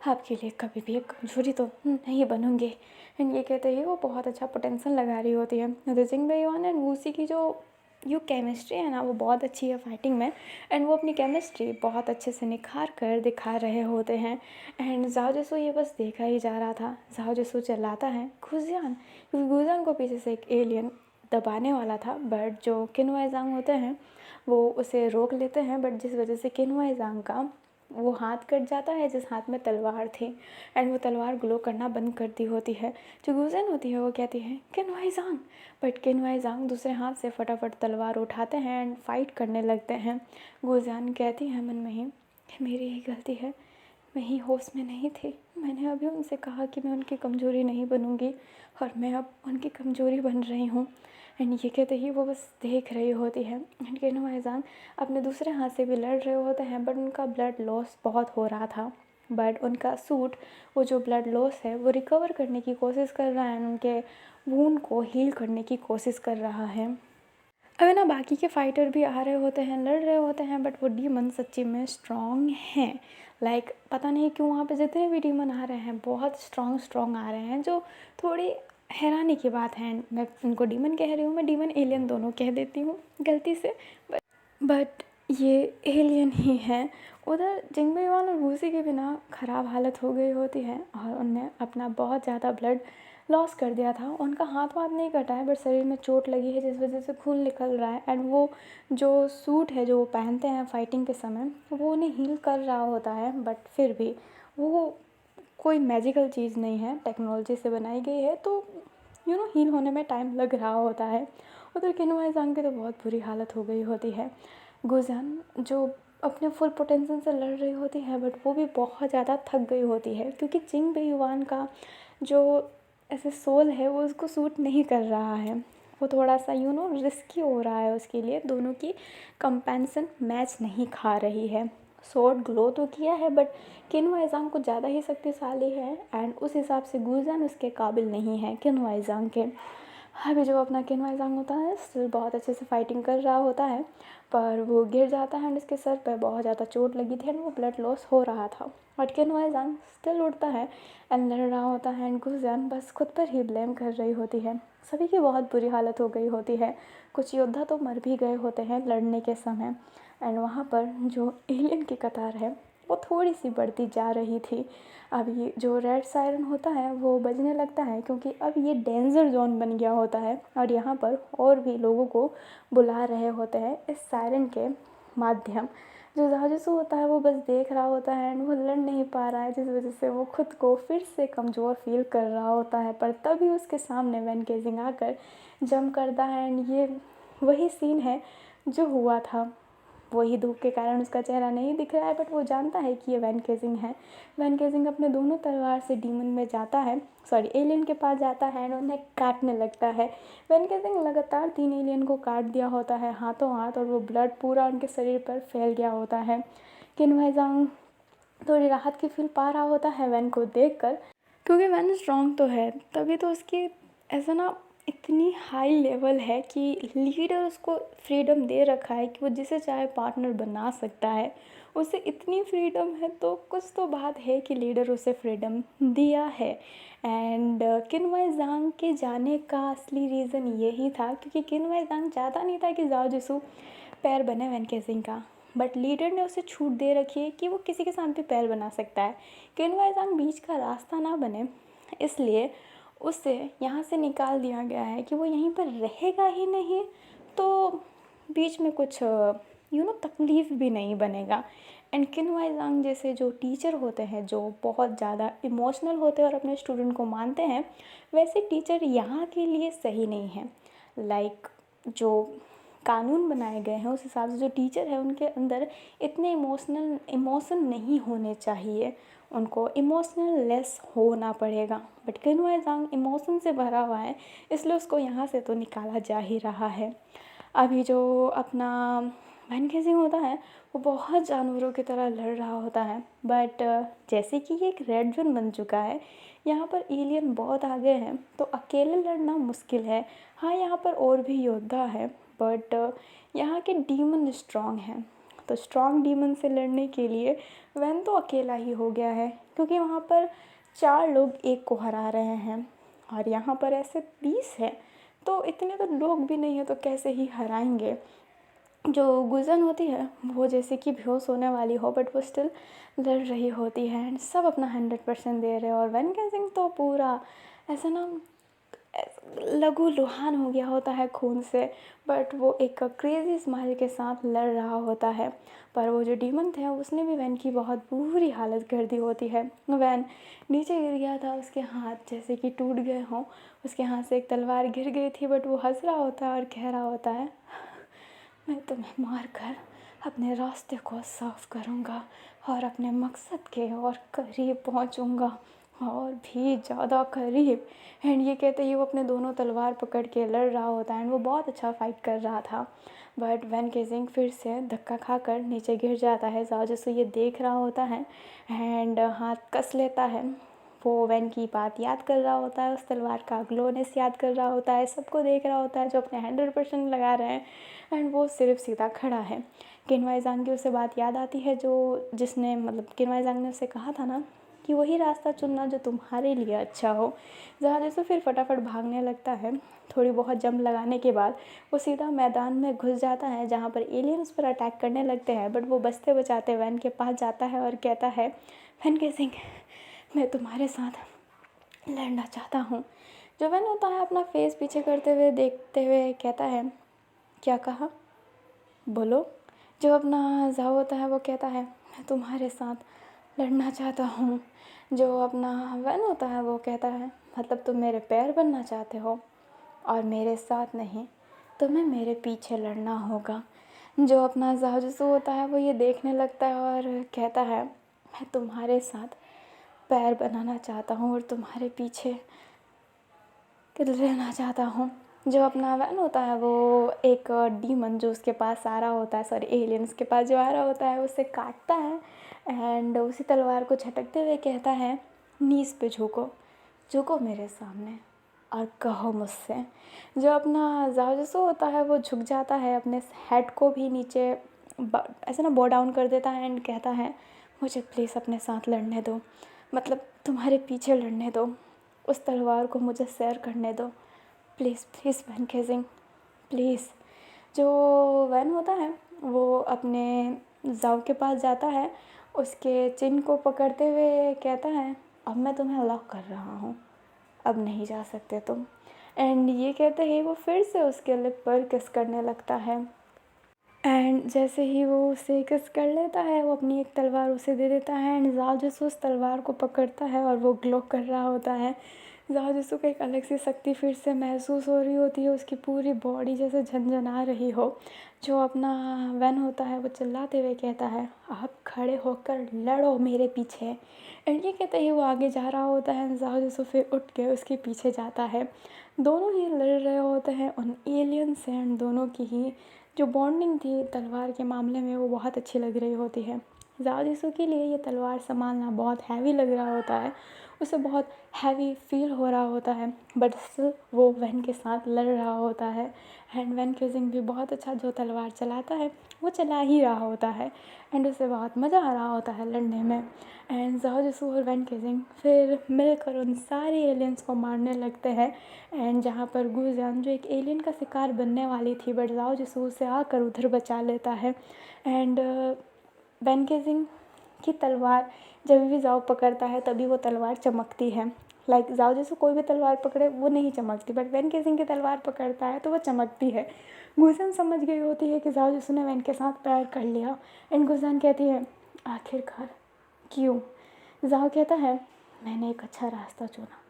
आपके लिए कभी भी एक कमजोरी तो नहीं बनूंगी। एंड ये कहते ही वो बहुत अच्छा पोटेंशियल लगा रही होती है। तो जिंगबेई वान एंड वूसी की जो केमिस्ट्री है ना वो बहुत अच्छी है फाइटिंग में एंड वो अपनी केमिस्ट्री बहुत अच्छे से निखार कर दिखा रहे होते हैं। एंड ज़ाओ जसो ये बस देखा ही जा रहा था। ज़ाओ जसो चिल्लाता है, गुजियान, क्योंकि गुजियान को पीछे से एक एलियन दबाने वाला था बट जो किनवाई ज़ांग होते हैं वो उसे रोक लेते हैं। बट जिस वजह से किनवाई ज़ांग का वो हाथ कट जाता है जिस हाथ में तलवार थी एंड वो तलवार ग्लो करना बंद कर दी होती है। जो गुजियान होती है वो कहती है, किनवाई ज़ांग, बट किनवाई ज़ांग दूसरे हाथ से फटाफट तलवार उठाते हैं एंड फाइट करने लगते हैं। गुजियान कहती है मन में ही, मेरी ही गलती है, मैं ही होश में नहीं थी, मैंने अभी उनसे कहा कि मैं उनकी कमज़ोरी नहीं बनूंगी और मैं अब उनकी कमज़ोरी बन रही हूँ। एंड ये कहते ही वो बस देख रही होती है एंड किनवाई ज़ांग अपने दूसरे हाथ से भी लड़ रहे होते हैं बट उनका ब्लड लॉस बहुत हो रहा था। बट उनका सूट वो जो ब्लड लॉस है वो रिकवर करने की कोशिश कर रहा है, उनके वूंड को हील करने की कोशिश कर रहा है। अभी ना बाकी के फाइटर भी आ रहे होते हैं, लड़ रहे होते हैं बट वो डीमन सच्ची में स्ट्रॉन्ग हैं। लाइक पता नहीं क्यों वहाँ पे जितने भी डीमन आ रहे हैं बहुत स्ट्रॉन्ग आ रहे हैं, जो थोड़ी हैरानी की बात है। मैं उनको डीमन कह रही हूँ, मैं डीमन एलियन दोनों कह देती हूँ गलती से, बट ये एलियन ही है। उधर जिंगबेई वान और वूसी की भी ना ख़राब हालत हो गई होती है और उनने अपना बहुत ज़्यादा ब्लड लॉस कर दिया था। उनका हाथ वाथ नहीं कटा है बट शरीर में चोट लगी है जिस वजह से खून निकल रहा है एंड वो जो सूट है जो वो पहनते हैं फाइटिंग के समय वो उन्हें हील कर रहा होता है बट फिर भी वो कोई मैजिकल चीज़ नहीं है, टेक्नोलॉजी से बनाई गई है तो हील होने में टाइम लग रहा होता है। उधर किनवाई ज़ांग की तो बहुत बुरी हालत हो गई होती है। गुजियान जो अपने फुल पोटेंशियल से लड़ रही होती है बट वो भी बहुत ज़्यादा थक गई होती है क्योंकि जिंगबेई वान का जो ऐसे सोल है वो उसको सूट नहीं कर रहा है, वो थोड़ा सा रिस्की हो रहा है उसके लिए। दोनों की कंपेंसन मैच नहीं खा रही है। स्वॉर्ड ग्लो तो किया है बट किनवाई ज़ांग कुछ ज़्यादा ही शक्तिशाली है एंड उस हिसाब से गुजियान उसके काबिल नहीं है किनवाई ज़ांग के। अभी जो अपना किनवाई ज़ांग होता है स्टिल बहुत अच्छे से फाइटिंग कर रहा होता है पर वो गिर जाता है एंड उसके सर पर बहुत ज़्यादा चोट लगी थी एंड वो ब्लड लॉस हो रहा था। बट किनवाई ज़ांग स्टिल उठता है एंड लड़ रहा होता है एंड गुजियान बस खुद पर ही ब्लेम कर रही होती है। सभी की बहुत बुरी हालत हो गई होती है, कुछ योद्धा तो मर भी गए होते हैं लड़ने के समय एंड वहाँ पर जो एलियन की कतार है वो थोड़ी सी बढ़ती जा रही थी। अब ये जो रेड सायरन होता है वो बजने लगता है क्योंकि अब ये डेंजर जोन बन गया होता है और यहाँ पर और भी लोगों को बुला रहे होते हैं इस सायरन के माध्यम। जो जासूस होता है वो बस देख रहा होता है एंड वो लड़ नहीं पा रहा है जिस वजह से वो खुद को फिर से कमज़ोर फील कर रहा होता है। पर तभी उसके सामने वैन केसिंग आकर जंप करता है एंड ये वही सीन है जो हुआ था। वही धूप के कारण उसका चेहरा नहीं दिख रहा है बट वो जानता है कि ये वैन केसिंग है। वैन केसिंग अपने दोनों तलवार से डीमन में जाता है, सॉरी एलियन के पास जाता है एंड उन्हें काटने लगता है। वैन केसिंग लगातार 3 एलियन को काट दिया होता है हाथों हाथ और वो ब्लड पूरा उनके शरीर पर फैल गया होता है। किनवाई ज़ांग थोड़ी राहत की फील पा रहा होता है वैन को देख कर क्योंकि वैन स्ट्रॉन्ग तो है, तभी तो उसकी ऐसा ना इतनी हाई लेवल है कि लीडर उसको फ्रीडम दे रखा है कि वो जिसे चाहे पार्टनर बना सकता है। उसे इतनी फ्रीडम है तो कुछ तो बात है कि लीडर उसे फ्रीडम दिया है। एंड किनवाई ज़ांग के जाने का असली रीज़न यही था क्योंकि किनवाई ज़ांग चाहता नहीं था कि जाओ जिसू पैर बने वैन केसिंग का, बट लीडर ने उसे छूट दे रखी है कि वो किसी के साथ भी पैर बना सकता है। किनवाई ज़ांग बीच का रास्ता ना बने इसलिए उसे यहाँ से निकाल दिया गया है कि वो यहीं पर रहेगा ही नहीं तो बीच में कुछ तकलीफ़ भी नहीं बनेगा। एंड किन वाई ज़ांग जैसे जो टीचर होते हैं जो बहुत ज़्यादा इमोशनल होते हैं और अपने स्टूडेंट को मानते हैं, वैसे टीचर यहाँ के लिए सही नहीं है। लाइक जो कानून बनाए गए हैं उस हिसाब से जो टीचर है उनके अंदर इतने इमोशन नहीं होने चाहिए, उनको इमोशनल लेस होना पड़ेगा। बट किन वाई ज़ांग इमोशन से भरा हुआ है, इसलिए उसको यहाँ से तो निकाला जा ही रहा है। अभी जो अपना वैन गेजिंग होता है वो बहुत जानवरों की तरह लड़ रहा होता है, बट जैसे कि ये एक रेड जोन बन चुका है, यहाँ पर एलियन बहुत आगे हैं तो अकेले लड़ना मुश्किल है। हाँ, यहाँ पर और भी योद्धा है, बट यहाँ के डीमन स्ट्रॉन्ग हैं, तो स्ट्रॉन्ग डीमन से लड़ने के लिए वैन तो अकेला ही हो गया है, क्योंकि वहाँ पर 4 लोग एक को हरा रहे हैं और यहाँ पर ऐसे 20 है, तो इतने तो लोग भी नहीं है तो कैसे ही हराएंगे। जो गुजन होती है वो जैसे कि बेहोश होने वाली हो, बट वो स्टिल लड़ रही होती है एंड सब अपना 100% दे रहे हैं। और वैन गेजिंग तो पूरा ऐसा ना लहू लुहान हो गया होता है खून से, बट वो एक क्रेज़ी स्माइल के साथ लड़ रहा होता है। पर वो जो डीमन थे उसने भी वैन की बहुत बुरी हालत कर दी होती है। वैन नीचे गिर गया था, उसके हाथ जैसे कि टूट गए हों, उसके हाथ से एक तलवार गिर गई थी, बट वो हंस रहा होता है और कह रहा होता है, मैं तुम्हें मार कर अपने रास्ते को साफ करूँगा और अपने मकसद के और करीब पहुँचूँगा, और भी ज़्यादा करीब। एंड ये कहते ही वो अपने दोनों तलवार पकड़ के लड़ रहा होता है एंड वो बहुत अच्छा फाइट कर रहा था। बट वैन गेजिंग फिर से धक्का खाकर नीचे गिर जाता है। ज़ाओ जैसे ये देख रहा होता है एंड हाथ कस लेता है। वो वैन की बात याद कर रहा होता है, उस तलवार का ग्लोनेस याद कर रहा होता है, सबको देख रहा होता है जो अपने 100% लगा रहे हैं एंड वो सिर्फ सीधा खड़ा है। किन वाई ज़ांग की उसे बात याद आती है जो जिसने मतलब किन वाई ज़ांग ने उसे कहा था ना कि वही रास्ता चुनना जो तुम्हारे लिए अच्छा हो। जहाँ जैसे फिर फटाफट भागने लगता है। थोड़ी बहुत जंप लगाने के बाद वो सीधा मैदान में घुस जाता है जहाँ पर एलियन उस पर अटैक करने लगते हैं, बट वो बचते बचाते वैन के पास जाता है और कहता है, वैन गेजिंग मैं तुम्हारे साथ लड़ना चाहता हूँ। जो वैन होता है अपना फेस पीछे करते हुए देखते हुए कहता है, क्या कहा, बोलो। जो अपना ज़ाओ होता है वो कहता है, मैं तुम्हारे साथ लड़ना चाहता हूँ। जो अपना वैन होता है वो कहता है, मतलब तुम मेरे पैर बनना चाहते हो और मेरे साथ नहीं, तुम्हें मेरे पीछे लड़ना होगा। जो अपना ज़ाओ जसू होता है वो ये देखने लगता है और कहता है, मैं तुम्हारे साथ पैर बनाना चाहता हूँ और तुम्हारे पीछे रहना चाहता हूँ। जो अपना वैन होता है वो एक डीमन जो उसके पास आ रहा होता है, सॉरी एलियन उसके पास जो आ रहा होता है उसे काटता है एंड उसी तलवार को झटकते हुए कहता है, नीज़ पे झुको, झुको मेरे सामने और कहो मुझसे। जो अपना ज़ाओ जसू होता है वो झुक जाता है, अपने हेड को भी नीचे ऐसे ना बो डाउन कर देता है एंड कहता है, मुझे प्लीज़ अपने साथ लड़ने दो, मतलब तुम्हारे पीछे लड़ने दो, उस तलवार को मुझे शेयर करने दो, please please van gazing please. जो वैन होता है वो अपने ज़ाओ के पास जाता है, उसके चिन को पकड़ते हुए कहता है, अब मैं तुम्हें लॉक कर रहा हूँ, अब नहीं जा सकते तुम। एंड ये कहते ही वो फिर से उसके लिप पर किस करने लगता है एंड जैसे ही वो उसे किस कर लेता है वो अपनी एक तलवार उसे दे देता है एंड ज़ाओ जसू उस तलवार को पकड़ता है और वो ग्लो कर रहा होता है। ज़ाओ जसू को एक अलग सी शक्ति फिर से महसूस हो रही होती है, उसकी पूरी बॉडी जैसे झनझना रही हो। जो अपना वैन होता है वो चिल्लाते हुए कहता है, आप खड़े होकर लड़ो मेरे पीछे। एंड ये कहते ही वो आगे जा रहा होता है, ज़ाओ जसू फिर उठ के उसके पीछे जाता है। दोनों ही लड़ रहे होते हैं उन एलियन से एंड दोनों की ही जो बॉन्डिंग थी तलवार के मामले में वो बहुत अच्छी लग रही होती है। ज़ाओ जसू के लिए ये तलवार संभालना बहुत हैवी लग रहा होता है, उसे बहुत हैवी फील हो रहा होता है, बट स्टिल वो वैन के साथ लड़ रहा होता है एंड वैन गेजिंग भी बहुत अच्छा जो तलवार चलाता है वो चला ही रहा होता है एंड उसे बहुत मज़ा आ रहा होता है लड़ने में। एंड ज़ाओ जसू और वैन गेजिंग फिर मिलकर उन सारे एलियंस को मारने लगते हैं एंड जहाँ पर गुजियान जो एक एलियन का शिकार बनने वाली थी, बट ज़ाओ जसू उसे आकर उधर बचा लेता है एंड वैन गेजिंग की तलवार जब भी ज़ाओ पकड़ता है तभी वो तलवार चमकती है। लाइक जाओ जैसे कोई भी तलवार पकड़े वो नहीं चमकती, बट वैन केसिंग की तलवार पकड़ता है तो वो चमकती है। गुजन समझ गई होती है कि जाओ जैसू ने वैन के साथ प्यार कर लिया। एंड गुजन कहती है आखिरकार क्यों? जाओ कहता है मैंने एक अच्छा रास्ता चुना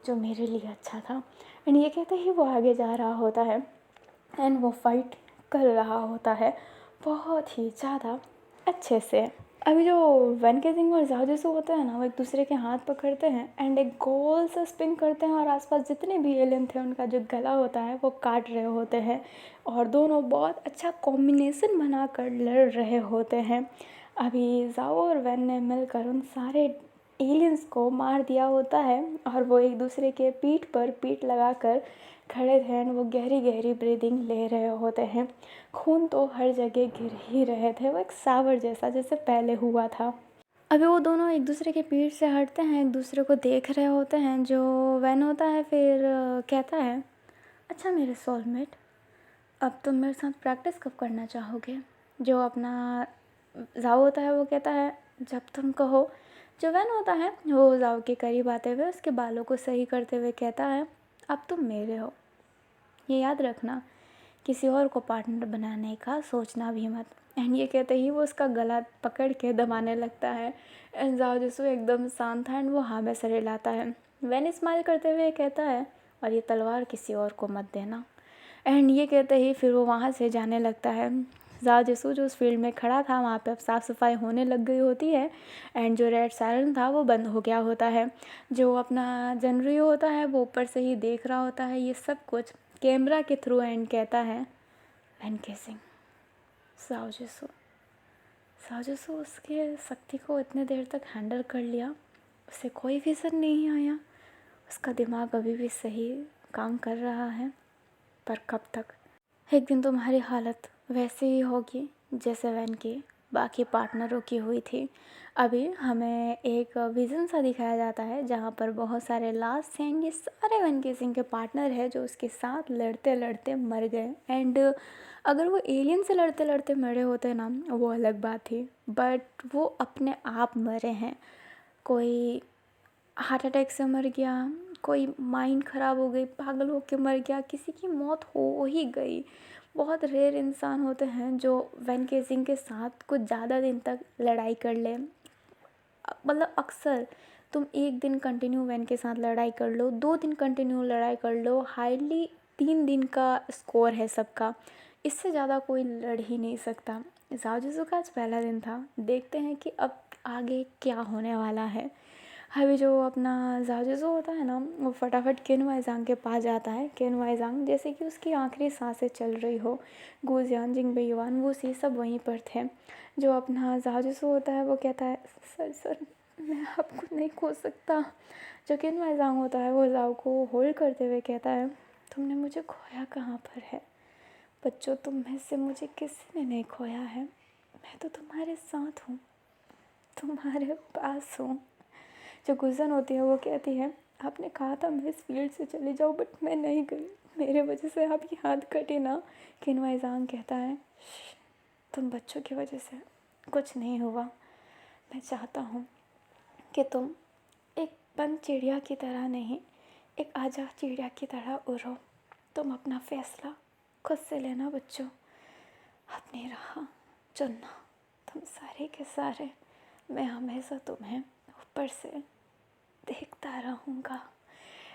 जो मेरे लिए अच्छा था। एंड ये कहते ही वो आगे जा रहा होता है एंड वो फाइट कर रहा होता है बहुत ही ज़्यादा अच्छे से। अभी जो वैन केसिंग और जाओ जैसू होते हैं ना, वो एक दूसरे के हाथ पकड़ते हैं एंड एक गोल सा स्पिन करते हैं और आसपास जितने भी एलियन थे उनका जो गला होता है वो काट रहे होते हैं और दोनों बहुत अच्छा कॉम्बिनेशन बनाकर लड़ रहे होते हैं। अभी जाओ और वैन ने मिलकर उन सारे एलियंस को मार दिया होता है और वो एक दूसरे के पीठ पर पीठ लगाकर खड़े थे एंड वो गहरी गहरी ब्रीदिंग ले रहे होते हैं। खून तो हर जगह गिर ही रहे थे, वो एक सावर जैसा जैसे पहले हुआ था। अभी वो दोनों एक दूसरे के पीठ से हटते हैं, एक दूसरे को देख रहे होते हैं। जो वैन होता है फिर कहता है अच्छा मेरे सोलमेट, अब तुम मेरे साथ प्रैक्टिस कब करना चाहोगे? जो अपना जाओ होता है वो कहता है जब तुम कहो। जो वैन होता है वो जाओ के करीब आते हुए उसके बालों को सही करते हुए कहता है अब तुम मेरे हो, ये याद रखना, किसी और को पार्टनर बनाने का सोचना भी मत। एंड ये कहते ही वो उसका गला पकड़ के दबाने लगता है एंड जाओ जैसू एकदम शांत था एंड वो हाँ में सर हिलाता है। वैन स्माइल करते हुए कहता है और ये तलवार किसी और को मत देना। एंड ये कहते ही फिर वो वहाँ से जाने लगता है। जाओ जैसू जो उस फील्ड में खड़ा था वहाँ पे अब साफ़ सफाई होने लग गई होती है एंड जो रेड सायरन था वो बंद हो गया होता है। जो अपना जनरी होता है वो ऊपर से ही देख रहा होता है ये सब कुछ कैमरा के थ्रू एंड कहता है वैन केसिंग जाओ जैसू उसके शक्ति को इतने देर तक हैंडल कर लिया, उसे कोई विज़न नहीं आया, उसका दिमाग अभी भी सही काम कर रहा है, पर कब तक? एक दिन तुम्हारी हालत वैसे ही होगी जैसे वैन की बाकी पार्टनरों की हुई थी। अभी हमें एक विज़न सा दिखाया जाता है जहाँ पर बहुत सारे लास्ट हैं, ये सारे वैन केसिंग के पार्टनर हैं जो उसके साथ लड़ते लड़ते मर गए। एंड अगर वो एलियन से लड़ते लड़ते मरे होते ना वो अलग बात थी, बट वो अपने आप मरे हैं। कोई हार्ट अटैक से मर गया, कोई माइंड ख़राब हो गई, पागल होके मर गया, किसी की मौत हो ही गई। बहुत रेयर इंसान होते हैं जो वैन केसिंग के साथ कुछ ज़्यादा दिन तक लड़ाई कर ले। मतलब अक्सर तुम एक दिन कंटिन्यू वैन के साथ लड़ाई कर लो, 2 दिन कंटिन्यू लड़ाई कर लो, हार्डली 3 दिन का स्कोर है सबका, इससे ज़्यादा कोई लड़ ही नहीं सकता। जाओ जैसू का आज पहला दिन था, देखते हैं कि अब आगे क्या होने वाला है। अभी जो अपना जाओ जैसू होता है ना वो फटाफट केन वाइजांग के पास जाता है। केन वाइजांग जैसे कि उसकी आखिरी सांसें चल रही हो, गुजियान जिंगबे युआन वो सी सब वहीं पर थे। जो अपना जाओ जैसू होता है वो कहता है सर मैं आपको नहीं खो सकता। जो केन वाइजांग होता है वो जाओ को होल्ड करते हुए कहता है तुमने मुझे खोया कहाँ पर है? बच्चों तुम में से मुझे किसी ने नहीं खोया है, मैं तो तुम्हारे साथ हूँ, तुम्हारे पास हूँ। जो गुजन होती है वो कहती है आपने कहा था मैं इस फील्ड से चली जाऊँ बट मैं नहीं गई, मेरे वजह से आपकी हाथ कटी ना। केन वाइजांग कहता है तुम बच्चों की वजह से कुछ नहीं हुआ, मैं चाहता हूँ कि तुम एक बंद चिड़िया की तरह नहीं, एक आज़ाद चिड़िया की तरह उड़ो। तुम अपना फैसला खुद से लेना बच्चों, अपनी राह चुनना, तुम सारे के सारे, मैं हमेशा तुम्हें ऊपर से देखता रहूँगा।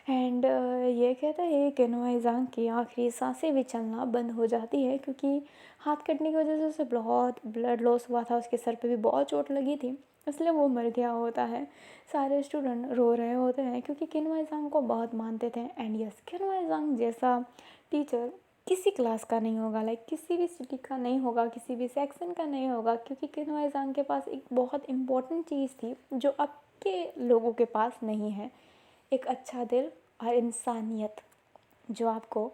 एंड ये कहता है केन वाइजांग की आखिरी सांसें भी चलना बंद हो जाती है क्योंकि हाथ कटने की वजह से उसे बहुत ब्लड लॉस हुआ था, उसके सर पे भी बहुत चोट लगी थी, इसलिए वो मर गया होता है। सारे स्टूडेंट रो रहे होते हैं क्योंकि केन वाइजांग को बहुत मानते थे। एंड यस केन वाइजांग जैसा टीचर किसी क्लास का नहीं होगा, लाइक किसी भी सिटी का नहीं होगा, किसी भी सेक्शन का नहीं होगा, क्योंकि केन वाइजांग के पास एक बहुत इम्पोर्टेंट चीज़ थी जो अब के लोगों के पास नहीं है, एक अच्छा दिल और इंसानियत जो आपको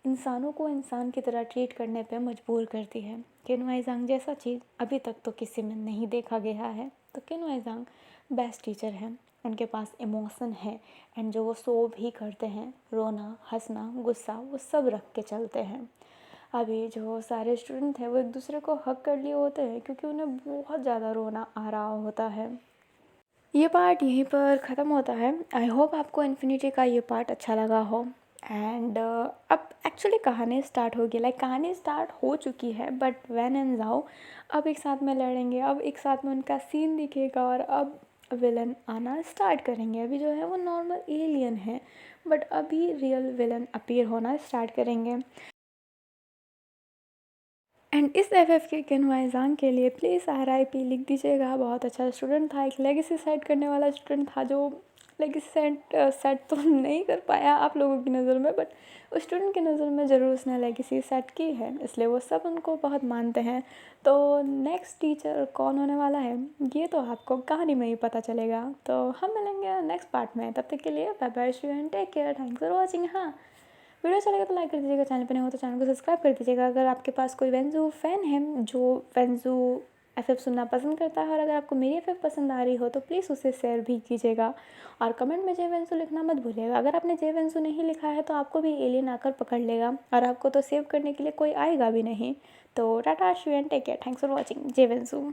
इंसानों को इंसान की तरह ट्रीट करने पे मजबूर करती है। केन वाइजांग जैसा चीज़ अभी तक तो किसी में नहीं देखा गया है, तो केन वाइजांग बेस्ट टीचर हैं, उनके पास इमोशन है एंड जो वो शो भी करते हैं, रोना हंसना गुस्सा वो सब रख के चलते हैं। अभी जो सारे स्टूडेंट हैं वो एक दूसरे को हग कर लिए होते हैं क्योंकि उन्हें बहुत ज़्यादा रोना आ रहा होता है। ये पार्ट यहीं पर ख़त्म होता है। आई होप आपको इन्फिनिटी का ये पार्ट अच्छा लगा हो। एंड अब एक्चुअली कहानी स्टार्ट होगी, लाइक कहानी स्टार्ट हो चुकी है, बट वैन एंड जाओ अब एक साथ में लड़ेंगे, अब एक साथ में उनका सीन दिखेगा और अब विलन आना स्टार्ट करेंगे। अभी जो है वो नॉर्मल एलियन है, बट अभी रियल विलन अपीयर होना स्टार्ट करेंगे। एंड इस एफएफ के किन्वा एग्ज़ाम के लिए प्लीज़ आरआईपी लिख दीजिएगा। बहुत अच्छा स्टूडेंट था, एक लेगेसी सेट करने वाला स्टूडेंट था, जो लेगेसी सेट तो नहीं कर पाया आप लोगों की नज़र में, बट उस स्टूडेंट की नज़र में ज़रूर उसने लेगेसी सेट की है, इसलिए वो सब उनको बहुत मानते हैं। तो नेक्स्ट टीचर कौन होने वाला है ये तो आपको कहानी में ही पता चलेगा। तो हम मिलेंगे नेक्स्ट पार्ट में, तब तक के लिए bye bye student, take care, thanks for watching. हाँ, वीडियो अच्छा लगे तो लाइक कर दीजिएगा, चैनल पे नहीं हो तो चैनल को सब्सक्राइब कर दीजिएगा। अगर आपके पास कोई वेंजू फ़ैन है जो वेंजू एफएफ सुनना पसंद करता है, और अगर आपको मेरी एफएफ पसंद आ रही हो तो प्लीज़ उसे शेयर भी कीजिएगा, और कमेंट में जे वेंजू लिखना मत भूलिएगा। अगर आपने जे वेंजू नहीं लिखा है तो आपको भी एलियन आकर पकड़ लेगा, और आपको तो सेव करने के लिए कोई आएगा भी नहीं। तो टाटा, take care, thanks for watching, जे वेंजू।